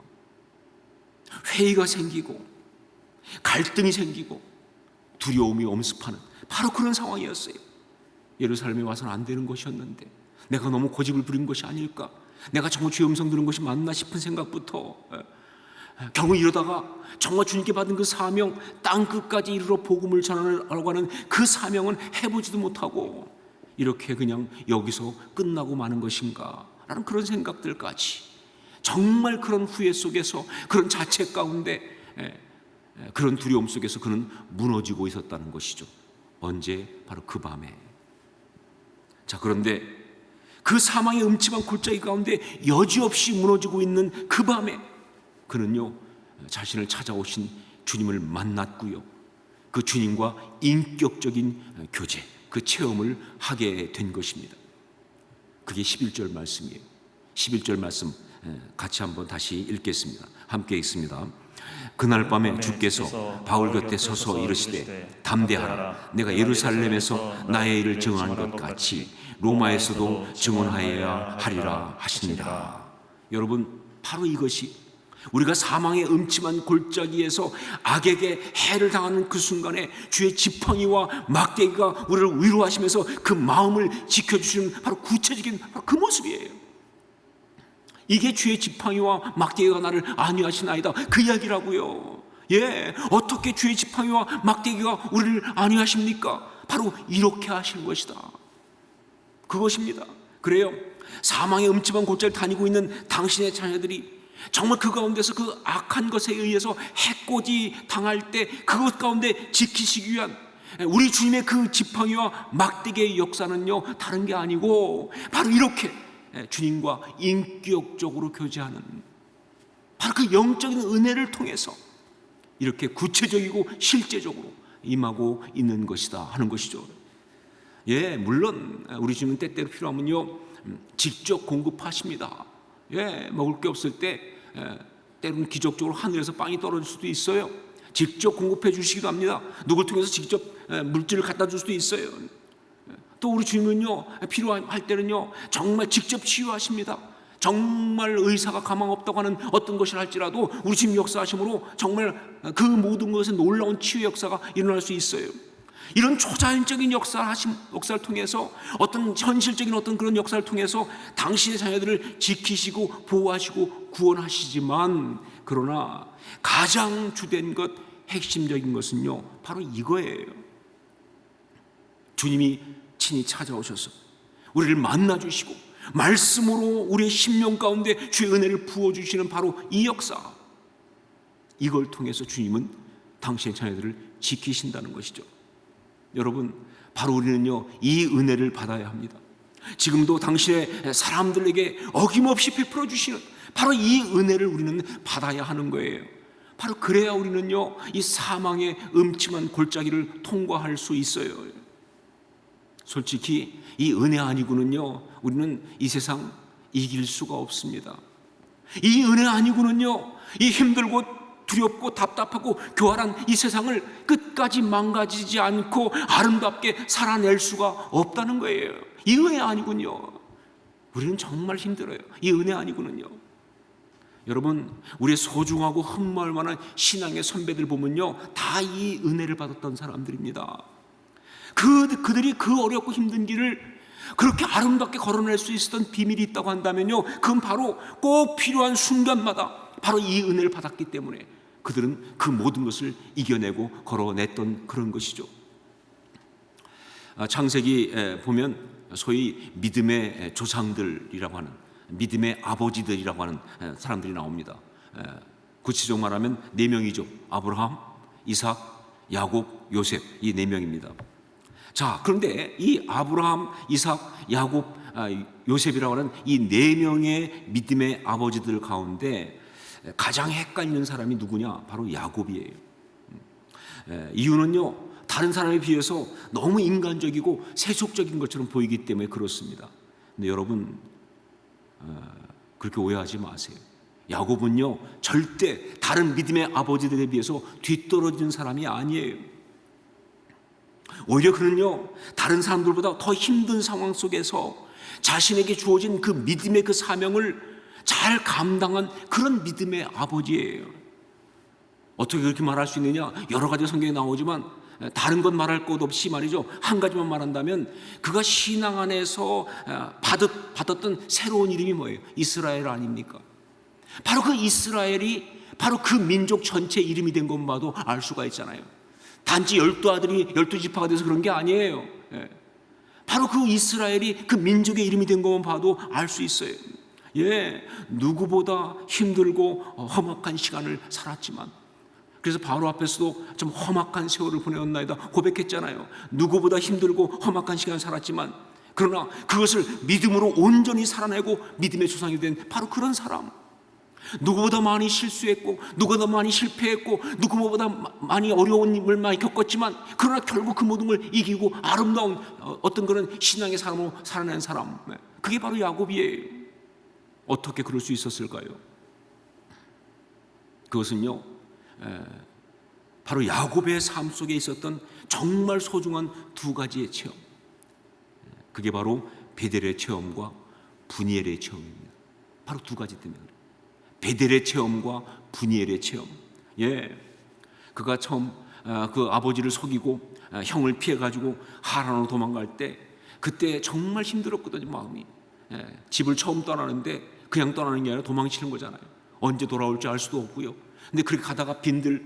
회의가 생기고 갈등이 생기고 두려움이 엄습하는 바로 그런 상황이었어요. 예루살렘에 와서는 안 되는 것이었는데 내가 너무 고집을 부린 것이 아닐까, 내가 정말 주의 음성 들은 것이 맞나 싶은 생각부터 경우 이러다가 정말 주님께 받은 그 사명, 땅 끝까지 이르러 복음을 전하라고 하는 그 사명은 해보지도 못하고 이렇게 그냥 여기서 끝나고 마는 것인가 라는 그런 생각들까지, 정말 그런 후회 속에서, 그런 자책 가운데, 그런 두려움 속에서 그는 무너지고 있었다는 것이죠. 언제? 바로 그 밤에. 자, 그런데 그 사망의 음침한 골짜기 가운데 여지없이 무너지고 있는 그 밤에 그는요 자신을 찾아오신 주님을 만났고요, 그 주님과 인격적인 교제, 그 체험을 하게 된 것입니다. 그게 11절 말씀이에요. 11절 말씀 같이 한번 다시 읽겠습니다. 함께 읽습니다. 그날 밤에 주께서 바울 곁에 서서 이르시되 담대하라, 내가 예루살렘에서 나의 일을 증언한 것 같이 로마에서도 증언하여야 하리라 하시니라. 여러분, 바로 이것이 우리가 사망의 음침한 골짜기에서 악에게 해를 당하는 그 순간에 주의 지팡이와 막대기가 우리를 위로하시면서 그 마음을 지켜주시는 바로 구체적인 바로 그 모습이에요. 이게 주의 지팡이와 막대기가 나를 안위하시나이다, 그 이야기라고요. 예, 어떻게 주의 지팡이와 막대기가 우리를 안위하십니까? 바로 이렇게 하시는 것이다, 그것입니다. 그래요, 사망의 음침한 골짜기를 다니고 있는 당신의 자녀들이 정말 그 가운데서 그 악한 것에 의해서 해코지 당할 때 그것 가운데 지키시기 위한 우리 주님의 그 지팡이와 막대기의 역사는요 다른 게 아니고 바로 이렇게 주님과 인격적으로 교제하는 바로 그 영적인 은혜를 통해서 이렇게 구체적이고 실제적으로 임하고 있는 것이다 하는 것이죠. 예, 물론 우리 주님은 때때로 필요하면요 직접 공급하십니다. 예, 먹을 게 없을 때 때로는 기적적으로 하늘에서 빵이 떨어질 수도 있어요. 직접 공급해 주시기도 합니다. 누굴 통해서 직접 물질을 갖다 줄 수도 있어요. 또 우리 주님은요 필요할 때는요 정말 직접 치유하십니다. 정말 의사가 가망 없다고 하는 어떤 것을 할지라도 우리 주님 역사하심으로 정말 그 모든 것에 놀라운 치유 역사가 일어날 수 있어요. 이런 초자연적인 역사를 통해서 어떤 현실적인 어떤 그런 역사를 통해서 당신의 자녀들을 지키시고 보호하시고 구원하시지만, 그러나 가장 주된 것, 핵심적인 것은요 바로 이거예요. 주님이 친히 찾아오셔서 우리를 만나주시고 말씀으로 우리의 심령 가운데 주의 은혜를 부어주시는 바로 이 역사, 이걸 통해서 주님은 당신의 자녀들을 지키신다는 것이죠. 여러분, 바로 우리는요 이 은혜를 받아야 합니다. 지금도 당신의 사람들에게 어김없이 베풀어 주시는 바로 이 은혜를 우리는 받아야 하는 거예요. 바로 그래야 우리는요 이 사망의 음침한 골짜기를 통과할 수 있어요. 솔직히 이 은혜 아니고는요, 우리는 이 세상 이길 수가 없습니다. 이 은혜 아니고는요, 이 힘들고 두렵고 답답하고 교활한 이 세상을 끝까지 망가지지 않고 아름답게 살아낼 수가 없다는 거예요. 이 은혜 아니군요, 우리는 정말 힘들어요. 이 은혜 아니고는요. 여러분, 우리의 소중하고 흠모할 만한 신앙의 선배들 보면요, 다 이 은혜를 받았던 사람들입니다. 그들이 그 어렵고 힘든 길을 그렇게 아름답게 걸어낼 수 있었던 비밀이 있다고 한다면요, 그건 바로 꼭 필요한 순간마다 바로 이 은혜를 받았기 때문에 그들은 그 모든 것을 이겨내고 걸어냈던 그런 것이죠. 창세기 보면 소위 믿음의 조상들이라고 하는, 믿음의 아버지들이라고 하는 사람들이 나옵니다. 구체적으로 말하면 4명이죠. 아브라함, 이삭, 야곱, 요셉, 이 4명입니다. 자, 그런데 이 아브라함, 이삭, 야곱, 요셉이라고 하는 이 4명의 믿음의 아버지들 가운데 가장 헷갈리는 사람이 누구냐? 바로 야곱이에요. 이유는요, 다른 사람에 비해서 너무 인간적이고 세속적인 것처럼 보이기 때문에 그렇습니다. 근데 여러분, 그렇게 오해하지 마세요. 야곱은요, 절대 다른 믿음의 아버지들에 비해서 뒤떨어진 사람이 아니에요. 오히려 그는요, 다른 사람들보다 더 힘든 상황 속에서 자신에게 주어진 그 믿음의 그 사명을 잘 감당한 그런 믿음의 아버지예요. 어떻게 그렇게 말할 수 있느냐? 여러 가지 성경에 나오지만 다른 건 말할 것 없이 말이죠, 한 가지만 말한다면 그가 신앙 안에서 받았던 새로운 이름이 뭐예요? 이스라엘 아닙니까? 바로 그 이스라엘이 바로 그 민족 전체 이름이 된 것만 봐도 알 수가 있잖아요. 단지 12아들이 12지파가 돼서 그런 게 아니에요. 바로 그 이스라엘이 그 민족의 이름이 된 것만 봐도 알 수 있어요. 누구보다 힘들고 험악한 시간을 살았지만, 그래서 바로 앞에서도 좀 험악한 세월을 보내었나이다 고백했잖아요. 누구보다 힘들고 험악한 시간을 살았지만, 그러나 그것을 믿음으로 온전히 살아내고 믿음의 조상이 된 바로 그런 사람. 누구보다 많이 실수했고, 누구보다 많이 실패했고, 누구보다 많이 어려운 일을 많이 겪었지만, 그러나 결국 그 모든 걸 이기고 아름다운 어떤 그런 신앙의 삶으로 살아낸 사람, 그게 바로 야곱이에요. 어떻게 그럴 수 있었을까요? 그것은요, 바로 야곱의 삶 속에 있었던 정말 소중한 2가지의 체험, 그게 바로 베델의 체험과 분이엘의 체험입니다. 바로 2가지 때문에 그래요. 베델의 체험과 분이엘의 체험. 그가 처음 그 아버지를 속이고 형을 피해가지고 하란으로 도망갈 때, 그때 정말 힘들었거든요, 마음이. 집을 처음 떠나는데 그냥 떠나는 게 아니라 도망치는 거잖아요. 언제 돌아올지 알 수도 없고요. 근데 그렇게 가다가 빈들,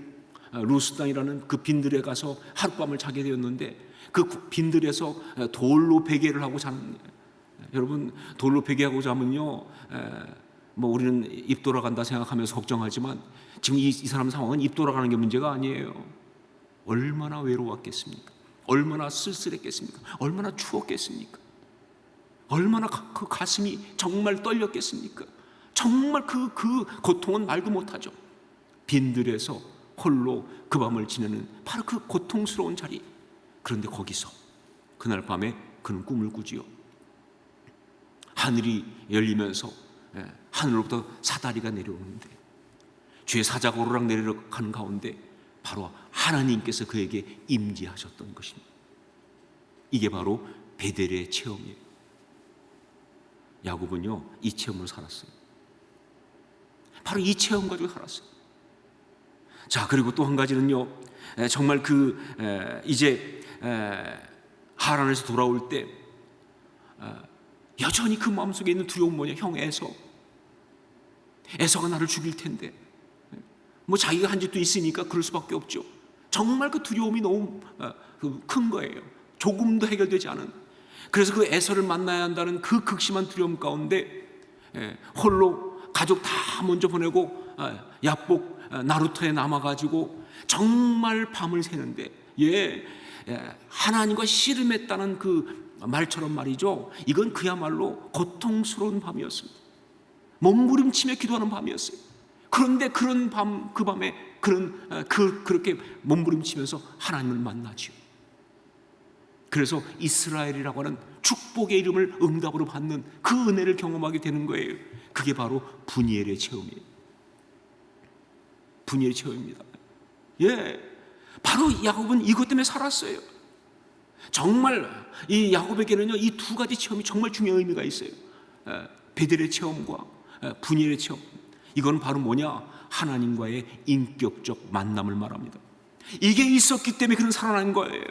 루스 땅이라는 그 빈들에 가서 하룻밤을 자게 되었는데, 그 빈들에서 돌로 베개를 하고 자는, 여러분, 돌로 베개하고 자면요, 뭐 우리는 입 돌아간다 생각하면서 걱정하지만 지금 이 사람 상황은 입 돌아가는 게 문제가 아니에요. 얼마나 외로웠겠습니까? 얼마나 쓸쓸했겠습니까? 얼마나 추웠겠습니까? 얼마나 그 가슴이 정말 떨렸겠습니까? 정말 그 고통은 말도 못하죠. 빈들에서 홀로 그 밤을 지내는 바로 그 고통스러운 자리. 그런데 거기서 그날 밤에 그는 꿈을 꾸지요. 하늘이 열리면서 하늘로부터 사다리가 내려오는데, 주의 사자가 오르락 내리락 하는 가운데 바로 하나님께서 그에게 임재하셨던 것입니다. 이게 바로 베델의 체험이에요. 야곱은요, 이 체험을 살았어요. 바로 이 체험 가지고 살았어요. 자, 그리고 또 한 가지는요, 정말 이제 하란에서 돌아올 때 여전히 그 마음속에 있는 두려움 뭐냐? 형 에서가 나를 죽일 텐데, 뭐 자기가 한 짓도 있으니까 그럴 수밖에 없죠. 정말 그 두려움이 너무 큰 거예요. 조금도 해결되지 않은. 그래서 그 에서를 만나야 한다는 그 극심한 두려움 가운데 홀로 가족 다 먼저 보내고 야복 나루터에 남아가지고 정말 밤을 새는데, 하나님과 씨름했다는 그 말처럼 말이죠, 이건 그야말로 고통스러운 밤이었습니다. 몸부림치며 기도하는 밤이었어요. 그런데 그런 밤, 그 밤에 그렇게 몸부림치면서 하나님을 만나지요. 그래서 이스라엘이라고 하는 축복의 이름을 응답으로 받는 그 은혜를 경험하게 되는 거예요. 그게 바로 분이엘의 체험이에요. 분이엘의 체험입니다. 예, 바로 야곱은 이것 때문에 살았어요. 정말 이 야곱에게는요, 이 두 가지 체험이 정말 중요한 의미가 있어요. 베델의 체험과 분이엘의 체험. 이건 바로 뭐냐? 하나님과의 인격적 만남을 말합니다. 이게 있었기 때문에 그는 살아난 거예요.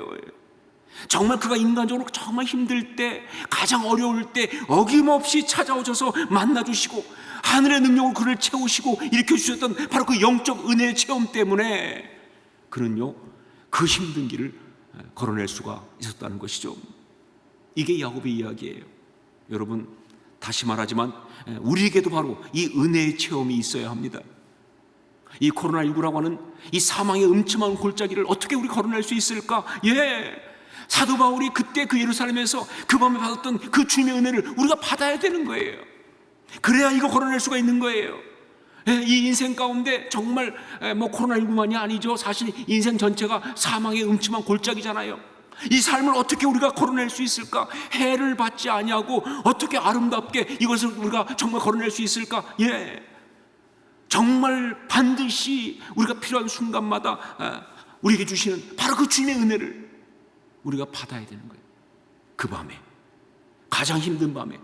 정말 그가 인간적으로 정말 힘들 때, 가장 어려울 때 어김없이 찾아오셔서 만나주시고 하늘의 능력으로 그를 채우시고 일으켜주셨던 바로 그 영적 은혜의 체험 때문에 그는요, 그 힘든 길을 걸어낼 수가 있었다는 것이죠. 이게 야곱의 이야기예요. 여러분, 다시 말하지만 우리에게도 바로 이 은혜의 체험이 있어야 합니다. 이 코로나19라고 하는 이 사망의 음침한 골짜기를 어떻게 우리 걸어낼 수 있을까? 예, 사도 바울이 그때 그 예루살렘에서 그 밤에 받았던 그 주님의 은혜를 우리가 받아야 되는 거예요. 그래야 이거 걸어낼 수가 있는 거예요. 예, 이 인생 가운데 정말 뭐 코로나19만이 아니죠. 사실 인생 전체가 사망의 음침한 골짜기잖아요. 이 삶을 어떻게 우리가 걸어낼 수 있을까? 해를 받지 아니하고 어떻게 아름답게 이것을 우리가 정말 걸어낼 수 있을까? 예, 정말 반드시 우리가 필요한 순간마다 우리에게 주시는 바로 그 주님의 은혜를 우리가 받아야 되는 거예요. 그 밤에, 가장 힘든 밤에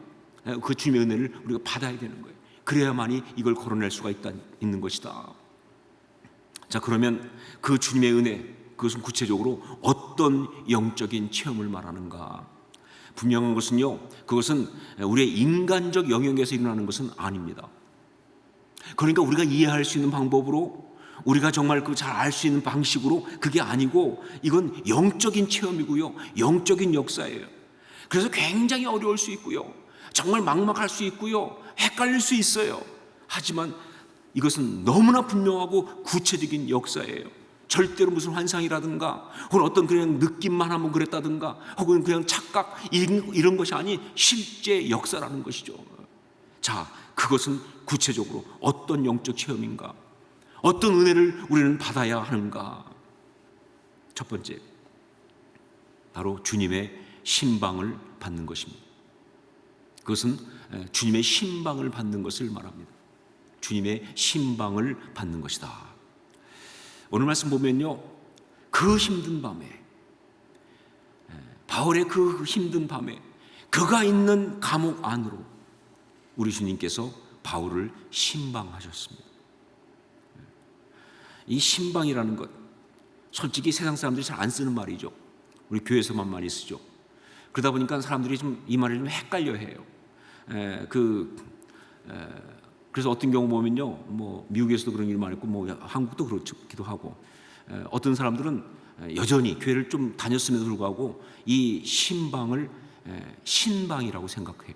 그 주님의 은혜를 우리가 받아야 되는 거예요. 그래야만이 이걸 걸어낼 수가 있는 것이다. 자, 그러면 그 주님의 은혜, 그것은 구체적으로 어떤 영적인 체험을 말하는가? 분명한 것은요, 그것은 우리의 인간적 영역에서 일어나는 것은 아닙니다. 그러니까 우리가 이해할 수 있는 방법으로, 우리가 정말 그 잘 알 수 있는 방식으로 그게 아니고, 이건 영적인 체험이고요, 영적인 역사예요. 그래서 굉장히 어려울 수 있고요, 정말 막막할 수 있고요, 헷갈릴 수 있어요. 하지만 이것은 너무나 분명하고 구체적인 역사예요. 절대로 무슨 환상이라든가 혹은 어떤 그냥 느낌만 하면 그랬다든가 혹은 그냥 착각 이런 것이 아닌 실제 역사라는 것이죠. 자, 그것은 구체적으로 어떤 영적 체험인가? 어떤 은혜를 우리는 받아야 하는가? 첫 번째, 바로 주님의 신방을 받는 것입니다. 그것은 주님의 신방을 받는 것을 말합니다. 주님의 신방을 받는 것이다. 오늘 말씀 보면요, 그 힘든 밤에, 바울의 그 힘든 밤에 그가 있는 감옥 안으로 우리 주님께서 바울을 신방하셨습니다. 이 신방이라는 것, 솔직히 세상 사람들이 잘 안 쓰는 말이죠. 우리 교회에서만 많이 쓰죠. 그러다 보니까 사람들이 좀 이 말을 좀 헷갈려 해요. 그래서 어떤 경우 보면요, 뭐 미국에서도 그런 일 많았고, 뭐 한국도 그렇기도 하고, 어떤 사람들은 여전히 교회를 좀 다녔음에도 불구하고 이 신방을 신방이라고 생각해요.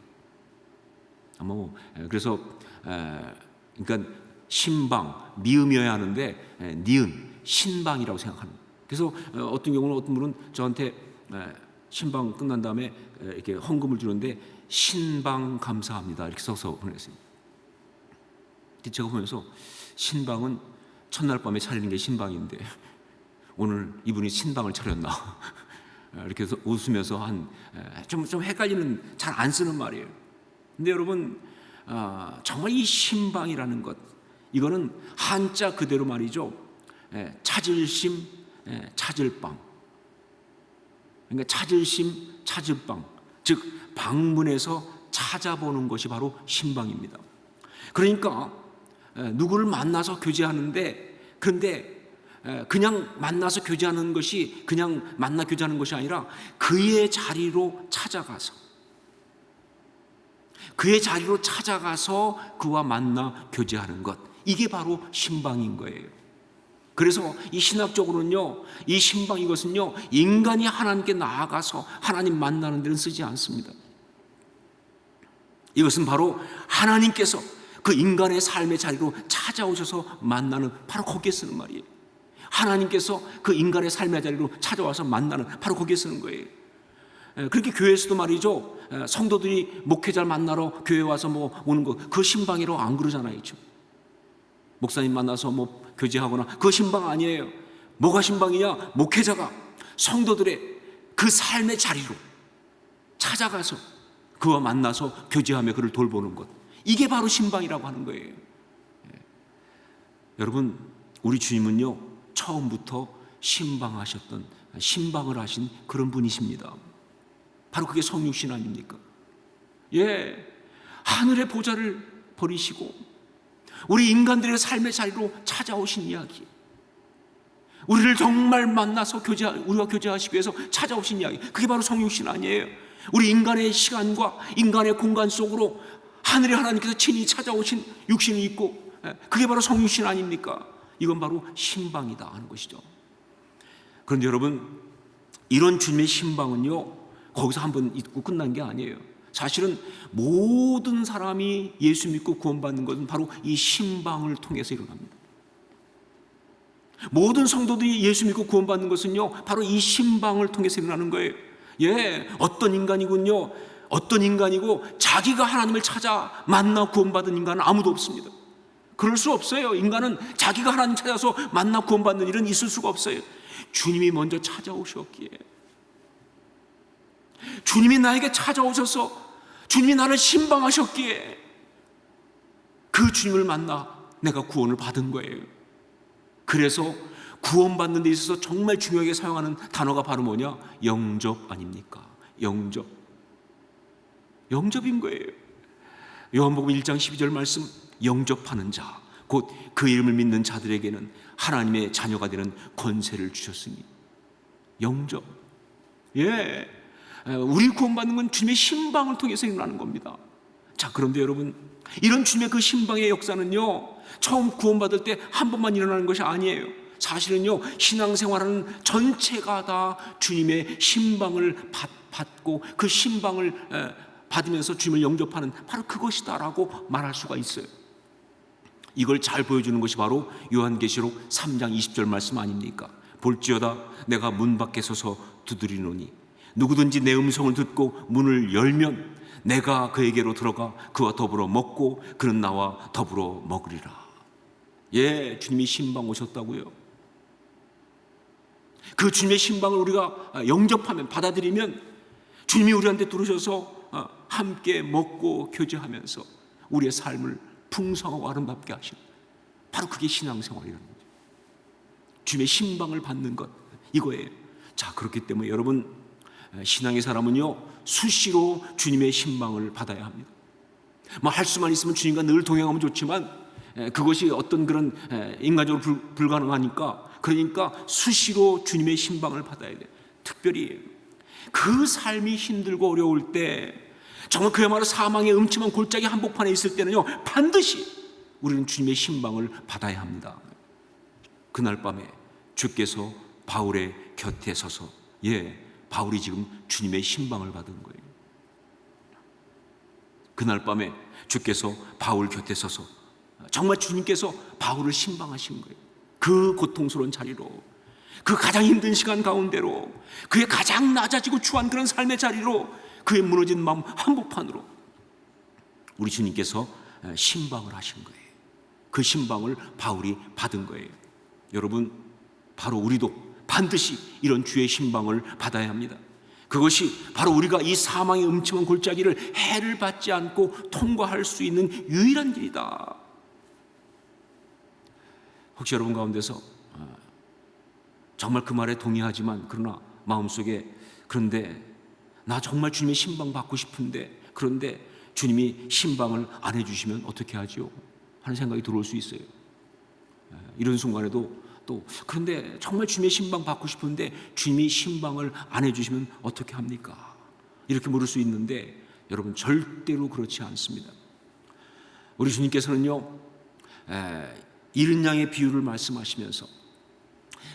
그래서 그러니까 신방 미음이어야 하는데 니은 신방이라고 생각합니다. 그래서 어떤 경우는 어떤 분은 저한테 신방 끝난 다음에 이렇게 헌금을 주는데 신방 감사합니다 이렇게 써서 보냈어요. 제가 보면서 신방은 첫날 밤에 차리는 게 신방인데 오늘 이분이 신방을 차렸나 이렇게 해서 웃으면서 좀 헷갈리는, 잘 안 쓰는 말이에요. 근데 여러분, 정말 이 신방이라는 것, 이거는 한자 그대로 말이죠. 찾을 심, 찾을 방. 그러니까 찾을 심, 찾을 방. 즉 방문해서 찾아보는 것이 바로 신방입니다. 그러니까 누구를 만나서 교제하는데, 그런데 그냥 만나서 교제하는 것이 그냥 만나 교제하는 것이 아니라 그의 자리로 찾아가서 그와 만나 교제하는 것, 이게 바로 신방인 거예요. 그래서 이 신학적으로는요, 이 신방, 이것은요, 인간이 하나님께 나아가서 하나님 만나는 데는 쓰지 않습니다. 이것은 바로 하나님께서 그 인간의 삶의 자리로 찾아오셔서 만나는, 바로 거기에 쓰는 말이에요. 하나님께서 그 인간의 삶의 자리로 찾아와서 만나는, 바로 거기에 쓰는 거예요. 그렇게 교회에서도 말이죠, 성도들이 목회자를 만나러 교회 와서 뭐 오는 거, 그 신방이라고 안 그러잖아요. 목사님 만나서 뭐 교제하거나, 그 신방 아니에요. 뭐가 신방이냐? 목회자가 성도들의 그 삶의 자리로 찾아가서 그와 만나서 교제하며 그를 돌보는 것, 이게 바로 신방이라고 하는 거예요. 여러분, 우리 주님은요 처음부터 신방을 하신 그런 분이십니다. 바로 그게 성육신 아닙니까? 하늘의 보좌를 버리시고 우리 인간들의 삶의 자리로 찾아오신 이야기, 우리를 정말 만나서 우리와 교제하시기 위해서 찾아오신 이야기, 그게 바로 성육신 아니에요? 우리 인간의 시간과 인간의 공간 속으로 하늘의 하나님께서 친히 찾아오신 육신이 있고, 그게 바로 성육신 아닙니까? 이건 바로 신방이다 하는 것이죠. 그런데 여러분, 이런 주님의 신방은요 거기서 한번 있고 끝난 게 아니에요. 사실은 모든 사람이 예수 믿고 구원받는 것은 바로 이 신방을 통해서 일어납니다. 모든 성도들이 예수 믿고 구원받는 것은요 바로 이 신방을 통해서 일어나는 거예요. 어떤 인간이고 자기가 하나님을 찾아 만나 구원받은 인간은 아무도 없습니다. 그럴 수 없어요. 인간은 자기가 하나님 찾아서 만나 구원받는 일은 있을 수가 없어요. 주님이 먼저 찾아오셨기에, 주님이 나에게 찾아오셔서 주님이 나를 신방하셨기에 그 주님을 만나 내가 구원을 받은 거예요. 그래서 구원받는 데 있어서 정말 중요하게 사용하는 단어가 바로 뭐냐? 영접 아닙니까? 영접인 거예요. 요한복음 1장 12절 말씀, 영접하는 자 곧 그 이름을 믿는 자들에게는 하나님의 자녀가 되는 권세를 주셨으니. 영접. 우리 구원받는 건 주님의 신방을 통해서 일어나는 겁니다. 자, 그런데 여러분, 이런 주님의 그 신방의 역사는요 처음 구원받을 때 한 번만 일어나는 것이 아니에요. 사실은요 신앙생활하는 전체가 다 주님의 신방을 받고 그 신방을 받으면서 주님을 영접하는 바로 그것이다라고 말할 수가 있어요. 이걸 잘 보여주는 것이 바로 요한계시록 3장 20절 말씀 아닙니까? 볼지어다 내가 문 밖에 서서 두드리노니 누구든지 내 음성을 듣고 문을 열면 내가 그에게로 들어가 그와 더불어 먹고 그는 나와 더불어 먹으리라. 주님이 신방 오셨다고요. 그 주님의 신방을 우리가 영접하면, 받아들이면 주님이 우리한테 들어오셔서 함께 먹고 교제하면서 우리의 삶을 풍성하고 아름답게 하시는, 바로 그게 신앙생활이라는 거죠. 주님의 신방을 받는 것, 이거예요. 자, 그렇기 때문에 여러분, 신앙의 사람은요 수시로 주님의 신방을 받아야 합니다. 할 수만 있으면 주님과 늘 동행하면 좋지만 그것이 어떤 그런 인간적으로 불가능하니까, 그러니까 수시로 주님의 신방을 받아야 돼요. 특별히 그 삶이 힘들고 어려울 때, 정말 그야말로 사망의 음침한 골짜기 한복판에 있을 때는요 반드시 우리는 주님의 신방을 받아야 합니다. 그날 밤에 주께서 바울의 곁에 서서, 바울이 지금 주님의 신방을 받은 거예요. 그날 밤에 주께서 바울 곁에 서서 정말 주님께서 바울을 신방하신 거예요. 그 고통스러운 자리로, 그 가장 힘든 시간 가운데로, 그의 가장 낮아지고 추한 그런 삶의 자리로, 그의 무너진 마음 한복판으로 우리 주님께서 신방을 하신 거예요. 그 신방을 바울이 받은 거예요. 여러분, 바로 우리도 반드시 이런 주의 신방을 받아야 합니다. 그것이 바로 우리가 이 사망의 음침한 골짜기를 해를 받지 않고 통과할 수 있는 유일한 길이다. 혹시 여러분 가운데서 정말 그 말에 동의하지만 그러나 마음속에, 그런데 나 정말 주님의 신방 받고 싶은데, 그런데 주님이 신방을 안 해주시면 어떻게 하죠? 하는 생각이 들어올 수 있어요. 이런 순간에도 또, 그런데 정말 주님의 신방 받고 싶은데 주님이 신방을 안 해주시면 어떻게 합니까? 이렇게 물을 수 있는데, 여러분 절대로 그렇지 않습니다. 우리 주님께서는요 잃은 양의 비유를 말씀하시면서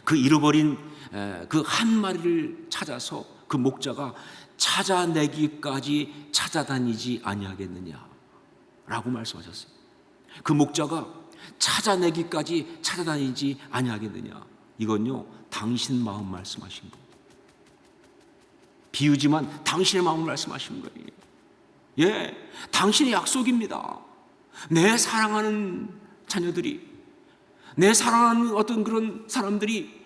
그 잃어버린 그 한 마리를 찾아서 그 목자가 찾아내기까지 찾아다니지 아니하겠느냐라고 말씀하셨어요. 그 목자가 찾아내기까지 찾아다니지 아니하겠느냐, 이건요 당신 마음 말씀하신 거, 비유지만 당신의 마음을 말씀하신 거예요. 당신의 약속입니다. 내 사랑하는 자녀들이, 내 사랑하는 어떤 그런 사람들이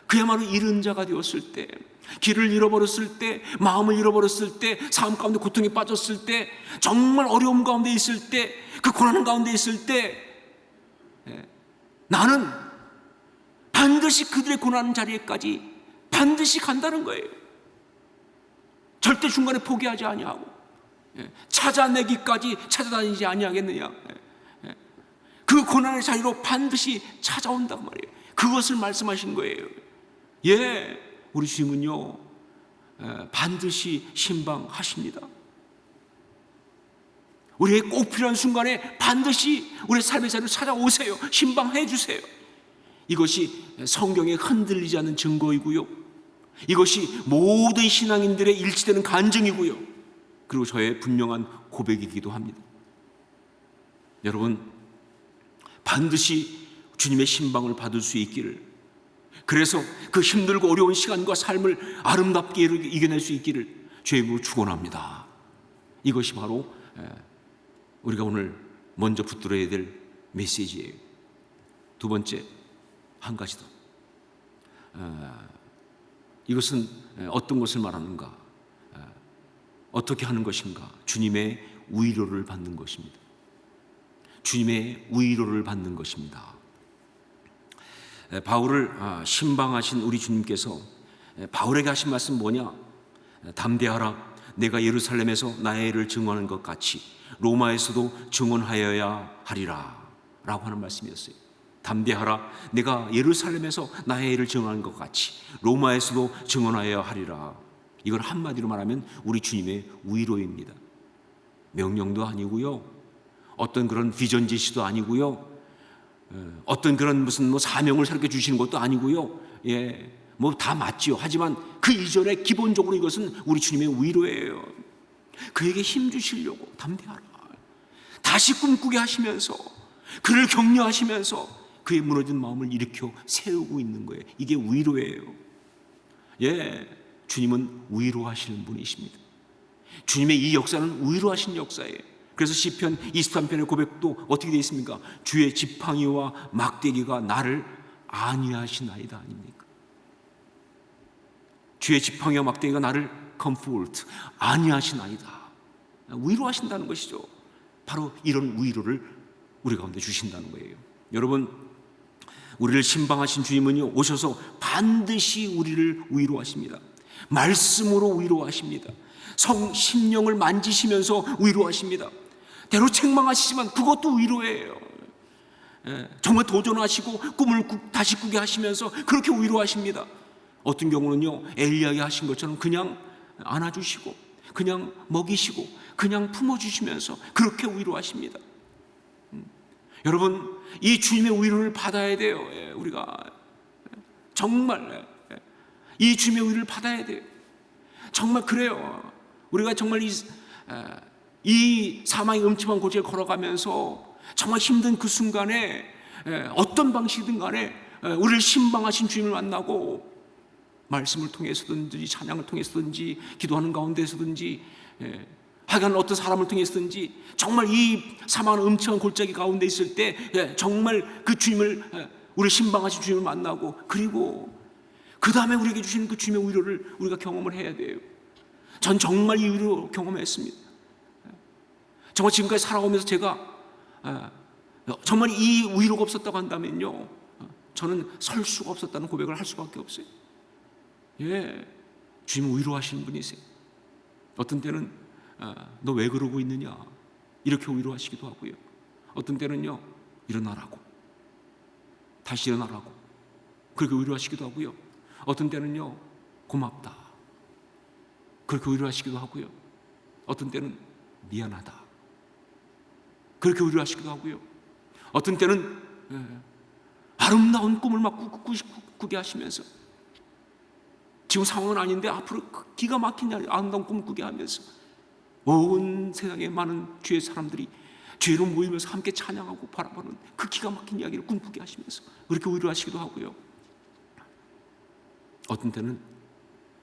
그야말로 잃은 자가 되었을 때, 길을 잃어버렸을 때, 마음을 잃어버렸을 때, 삶 가운데 고통에 빠졌을 때, 정말 어려움 가운데 있을 때, 그 고난 가운데 있을 때, 나는 반드시 그들의 고난 자리에까지 반드시 간다는 거예요. 절대 중간에 포기하지 아니하고 찾아내기까지 찾아다니지 아니하겠느냐. 그 고난의 자리로 반드시 찾아온단 말이에요. 그것을 말씀하신 거예요. 예, 우리 주님은요 반드시 신방하십니다. 우리에게 꼭 필요한 순간에 반드시 우리의 삶의 자리로 찾아오세요. 신방해 주세요. 이것이 성경에 흔들리지 않는 증거이고요, 이것이 모든 신앙인들의 일치되는 간증이고요, 그리고 저의 분명한 고백이기도 합니다. 여러분, 반드시 주님의 신방을 받을 수 있기를, 그래서 그 힘들고 어려운 시간과 삶을 아름답게 이겨낼 수 있기를 주의 이름으로 축원합니다. 이것이 바로 우리가 오늘 먼저 붙들어야 될 메시지예요. 두 번째, 한 가지 더. 이것은 어떤 것을 말하는가? 어떻게 하는 것인가? 주님의 위로를 받는 것입니다. 주님의 위로를 받는 것입니다. 바울을 신방하신 우리 주님께서 바울에게 하신 말씀 뭐냐? 담대하라. 내가 예루살렘에서 나의 일을 증언하는 것 같이 로마에서도 증언하여야 하리라 라고 하는 말씀이었어요. 담대하라. 내가 예루살렘에서 나의 일을 증언하는 것 같이 로마에서도 증언하여야 하리라. 이걸 한마디로 말하면 우리 주님의 위로입니다. 명령도 아니고요, 어떤 그런 비전 제시도 아니고요, 어떤 그런 무슨 사명을 새롭게 주시는 것도 아니고요, 뭐 다 맞지요. 하지만 그 이전에 기본적으로 이것은 우리 주님의 위로예요. 그에게 힘 주시려고 담대하라. 다시 꿈꾸게 하시면서, 그를 격려하시면서 그의 무너진 마음을 일으켜 세우고 있는 거예요. 이게 위로예요. 주님은 위로하시는 분이십니다. 주님의 이 역사는 위로하신 역사예요. 그래서 시편 23편의 고백도 어떻게 되어 있습니까? 주의 지팡이와 막대기가 나를 안위하시나이다 아닙니까? 주의 지팡이와 막대기가 나를 comfort, 안위하시나이다. 위로하신다는 것이죠. 바로 이런 위로를 우리 가운데 주신다는 거예요. 여러분, 우리를 신방하신 주님은요, 오셔서 반드시 우리를 위로하십니다. 말씀으로 위로하십니다. 심령을 만지시면서 위로하십니다. 때로 책망하시지만 그것도 위로예요. 정말 도전하시고 꿈을 다시 꾸게 하시면서 그렇게 위로하십니다. 어떤 경우는요, 엘리야에게 하신 것처럼 그냥 안아주시고 그냥 먹이시고 그냥 품어주시면서 그렇게 위로하십니다. 여러분, 이 주님의 위로를 받아야 돼요. 우리가 정말 이 주님의 위로를 받아야 돼요. 정말 그래요. 우리가 정말 이 사망의 음침한 고지를 걸어가면서 정말 힘든 그 순간에 어떤 방식이든 간에 우리를 신방하신 주님을 만나고 말씀을 통해서든지 찬양을 통해서든지 기도하는 가운데서든지 하여간 어떤 사람을 통해서든지 정말 이 사망의 음침한 골짜기 가운데 있을 때 정말 그 주님을, 우리를 신방하신 주님을 만나고, 그리고 그 다음에 우리에게 주시는 그 주님의 위로를 우리가 경험을 해야 돼요. 전 정말 이 위로 경험했습니다. 정말 지금까지 살아오면서 제가 정말 이 위로가 없었다고 한다면요, 저는 설 수가 없었다는 고백을 할 수밖에 없어요. 주님은 위로하시는 분이세요. 어떤 때는 너 왜 그러고 있느냐 이렇게 위로하시기도 하고요, 어떤 때는요, 일어나라고, 다시 일어나라고 그렇게 위로하시기도 하고요, 어떤 때는요, 고맙다 그렇게 위로하시기도 하고요, 어떤 때는 미안하다 그렇게 위로하시기도 하고요, 어떤 때는 아름다운 꿈을 막 꾸게 하시면서 지금 상황은 아닌데 앞으로 기가 막힌 아름다운 꿈을 꾸게 하면서 온 세상에 많은 주의 사람들이 주의로 모이면서 함께 찬양하고 바라보는 그 기가 막힌 이야기를 꿈꾸게 하시면서 그렇게 위로하시기도 하고요, 어떤 때는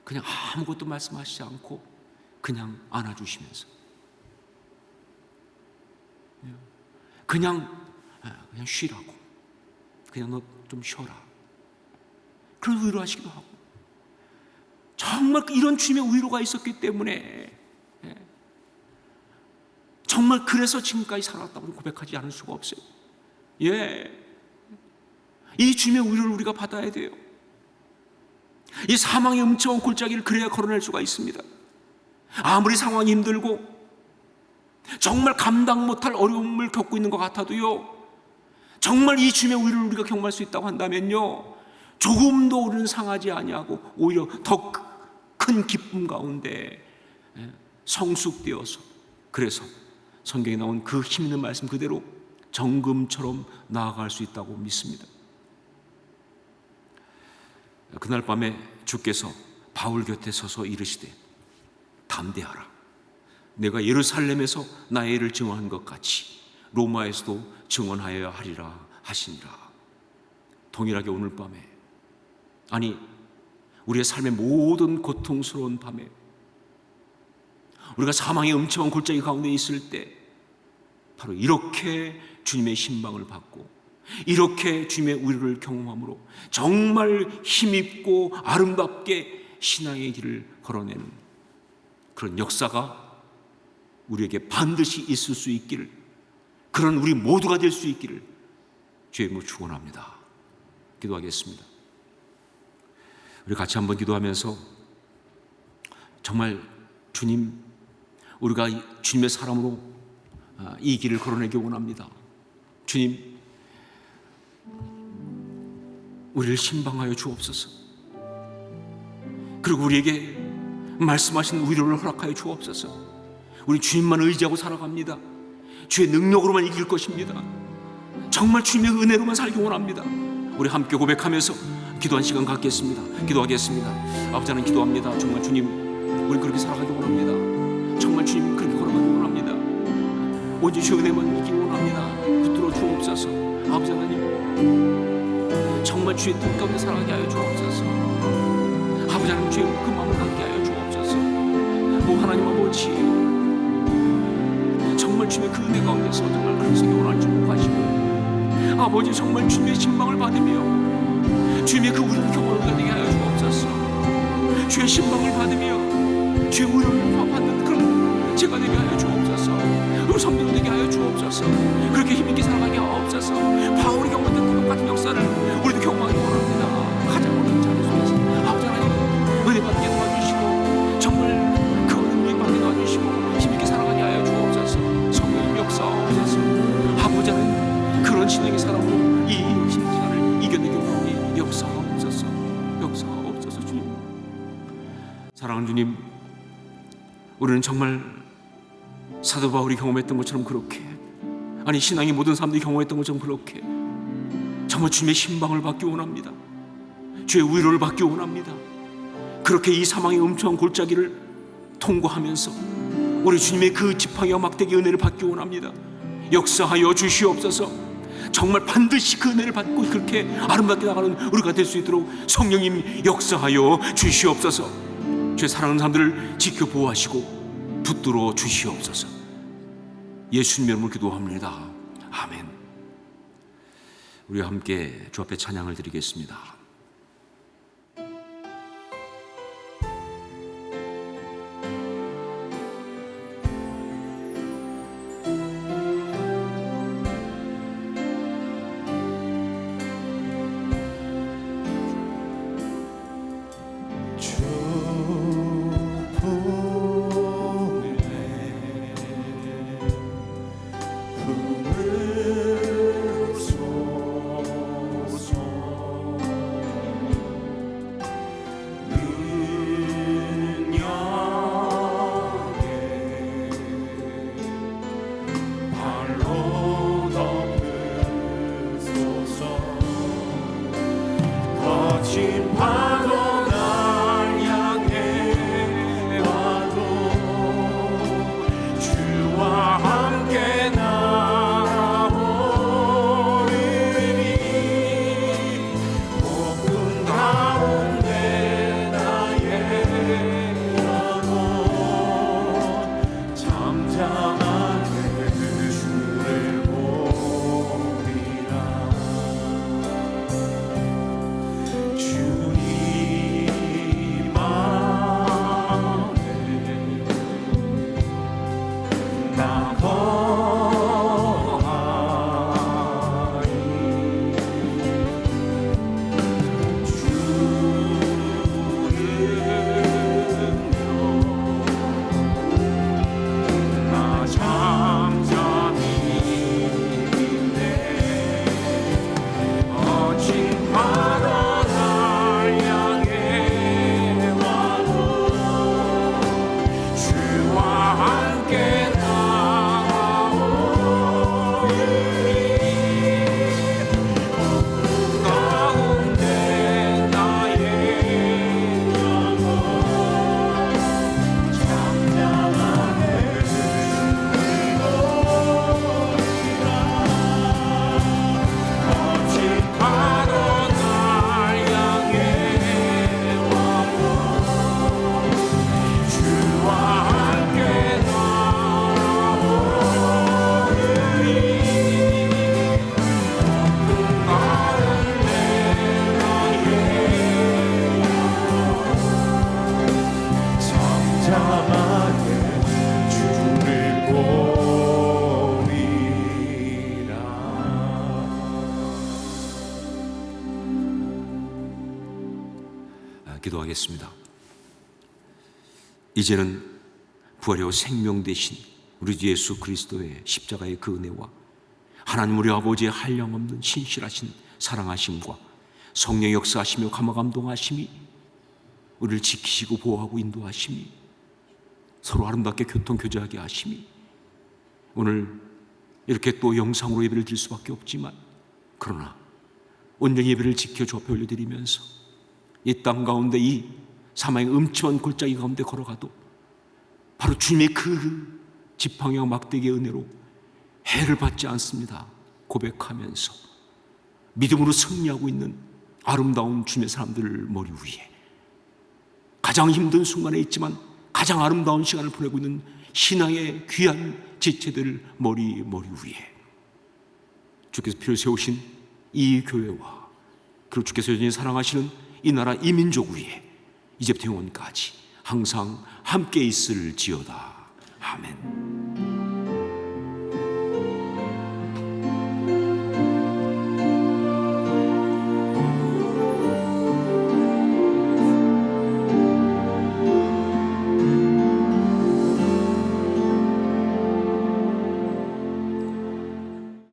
그냥 아무것도 말씀하시지 않고 그냥 안아주시면서 그냥 쉬라고, 그냥 너 좀 쉬어라 그런 위로하시기도 하고, 정말 이런 주님의 위로가 있었기 때문에 정말 그래서 지금까지 살아왔다고 고백하지 않을 수가 없어요. 이 주님의 위로를 우리가 받아야 돼요. 이 사망의 음침한 골짜기를 그래야 걸어낼 수가 있습니다. 아무리 상황이 힘들고 정말 감당 못할 어려움을 겪고 있는 것 같아도요, 정말 이 주님의 위로를 우리가 경험할 수 있다고 한다면요, 조금도 우리는 상하지 아니하고 오히려 더 큰 기쁨 가운데 성숙되어서, 그래서 성경에 나온 그 힘있는 말씀 그대로 정금처럼 나아갈 수 있다고 믿습니다. 그날 밤에 주께서 바울 곁에 서서 이르시되 담대하라, 내가 예루살렘에서 나의 일을 증언한 것 같이 로마에서도 증언하여야 하리라 하시니라. 동일하게 오늘 밤에, 아니 우리의 삶의 모든 고통스러운 밤에 우리가 사망의 음침한 골짜기 가운데 있을 때 바로 이렇게 주님의 신방을 받고 이렇게 주님의 위로를 경험함으로 정말 힘있고 아름답게 신앙의 길을 걸어내는 그런 역사가 우리에게 반드시 있을 수 있기를, 그런 우리 모두가 될 수 있기를 주의 이름으로 축원합니다. 기도하겠습니다. 우리 같이 한번 기도하면서 정말 주님, 우리가 주님의 사람으로 이 길을 걸어내기 원합니다. 주님, 우리를 신방하여 주옵소서. 그리고 우리에게 말씀하신 위로를 허락하여 주옵소서. 우리 주님만 의지하고 살아갑니다. 주의 능력으로만 이길 것입니다. 정말 주님의 은혜로만 살기 원합니다. 우리 함께 고백하면서 기도한 시간 갖겠습니다. 기도하겠습니다. 아버지, 하나님 기도합니다. 정말 주님, 우리 그렇게 살아가기 원합니다. 정말 주님 그렇게 걸어가기 원합니다. 오직 주의 은혜만 이기기 원합니다. 붙들어 주옵소서. 아버지 하나님, 정말 주의 뜻 가운데 살아가게 하여 주옵소서. 아버지 하나님, 주의 그 마음을 갖게 하여 주옵소서. 오 하나님 아버지, 정말 주의 그 은혜 가운데서 정말 그런 생각을 원하는 축복하시고, 아버지 정말 주님의 신방을 받으며 주님의 그 우리를 경험하게 되게 하여 주옵소서. 주의 신방을 받으며 주의 우리를 받는 그런 제가 되게 하여 주옵소서. 우리 성도들 되게 하여 주옵소서. 그렇게 힘있게 살아가게 하옵소서. 바울이 경험했던 그 똑같은 역사를 우리도 경험하기 원합니다. 가장 어려운 자리 속에서 아버지 하나님 은혜 받게 도와주시고 정말 그 은혜 받게 도와주시고 힘있게 살아가게 하여 주옵소서. 성령님 역사하옵소서. 아버지 하나님 그런 신앙의 사람으로 이 시간을 이겨내기 원하니 역사하옵소서. 역사하옵소서. 주님, 사랑하는 주님, 우리는 정말 사도 바울이 경험했던 것처럼 그렇게, 아니 신앙의 모든 사람들이 경험했던 것처럼 그렇게 정말 주님의 신방을 받기 원합니다. 주의 위로를 받기 원합니다. 그렇게 이 사망의 음침한 골짜기를 통과하면서 우리 주님의 그 지팡이와 막대기 은혜를 받기 원합니다. 역사하여 주시옵소서. 정말 반드시 그 은혜를 받고 그렇게 아름답게 나가는 우리가 될 수 있도록 성령님 역사하여 주시옵소서. 주의 사랑하는 사람들을 지켜 보호하시고 붙들어 주시옵소서. 예수님 이름으로 기도합니다. 아멘. 우리 함께 주 앞에 찬양을 드리겠습니다. 주 기도하겠습니다. 이제는 부활하여 생명 되신 우리 주 예수 그리스도의 십자가의 그 은혜와 하나님 우리 아버지의 한량없는 신실하신 사랑하심과 성령의 역사하시며 감화감동하심이 우리를 지키시고 보호하고 인도하심이 서로 아름답게 교통교제하게 하심이 오늘 이렇게 또 영상으로 예배를 드릴 수밖에 없지만 그러나 온전히 예배를 지켜 앞에 올려드리면서 이 땅 가운데 이 사망의 음침한 골짜기 가운데 걸어가도 바로 주님의 그 지팡이와 막대기의 은혜로 해를 받지 않습니다 고백하면서 믿음으로 승리하고 있는 아름다운 주님의 사람들 머리 위에 가장 힘든 순간에 있지만 가장 아름다운 시간을 보내고 있는 신앙의 귀한 지체들 머리 위에 주께서 필요로 세우신 이 교회와 그리고 주께서 여전히 사랑하시는 이 나라 이 민족 위에 이제부터 영원까지 항상 함께 있을지어다. 아멘.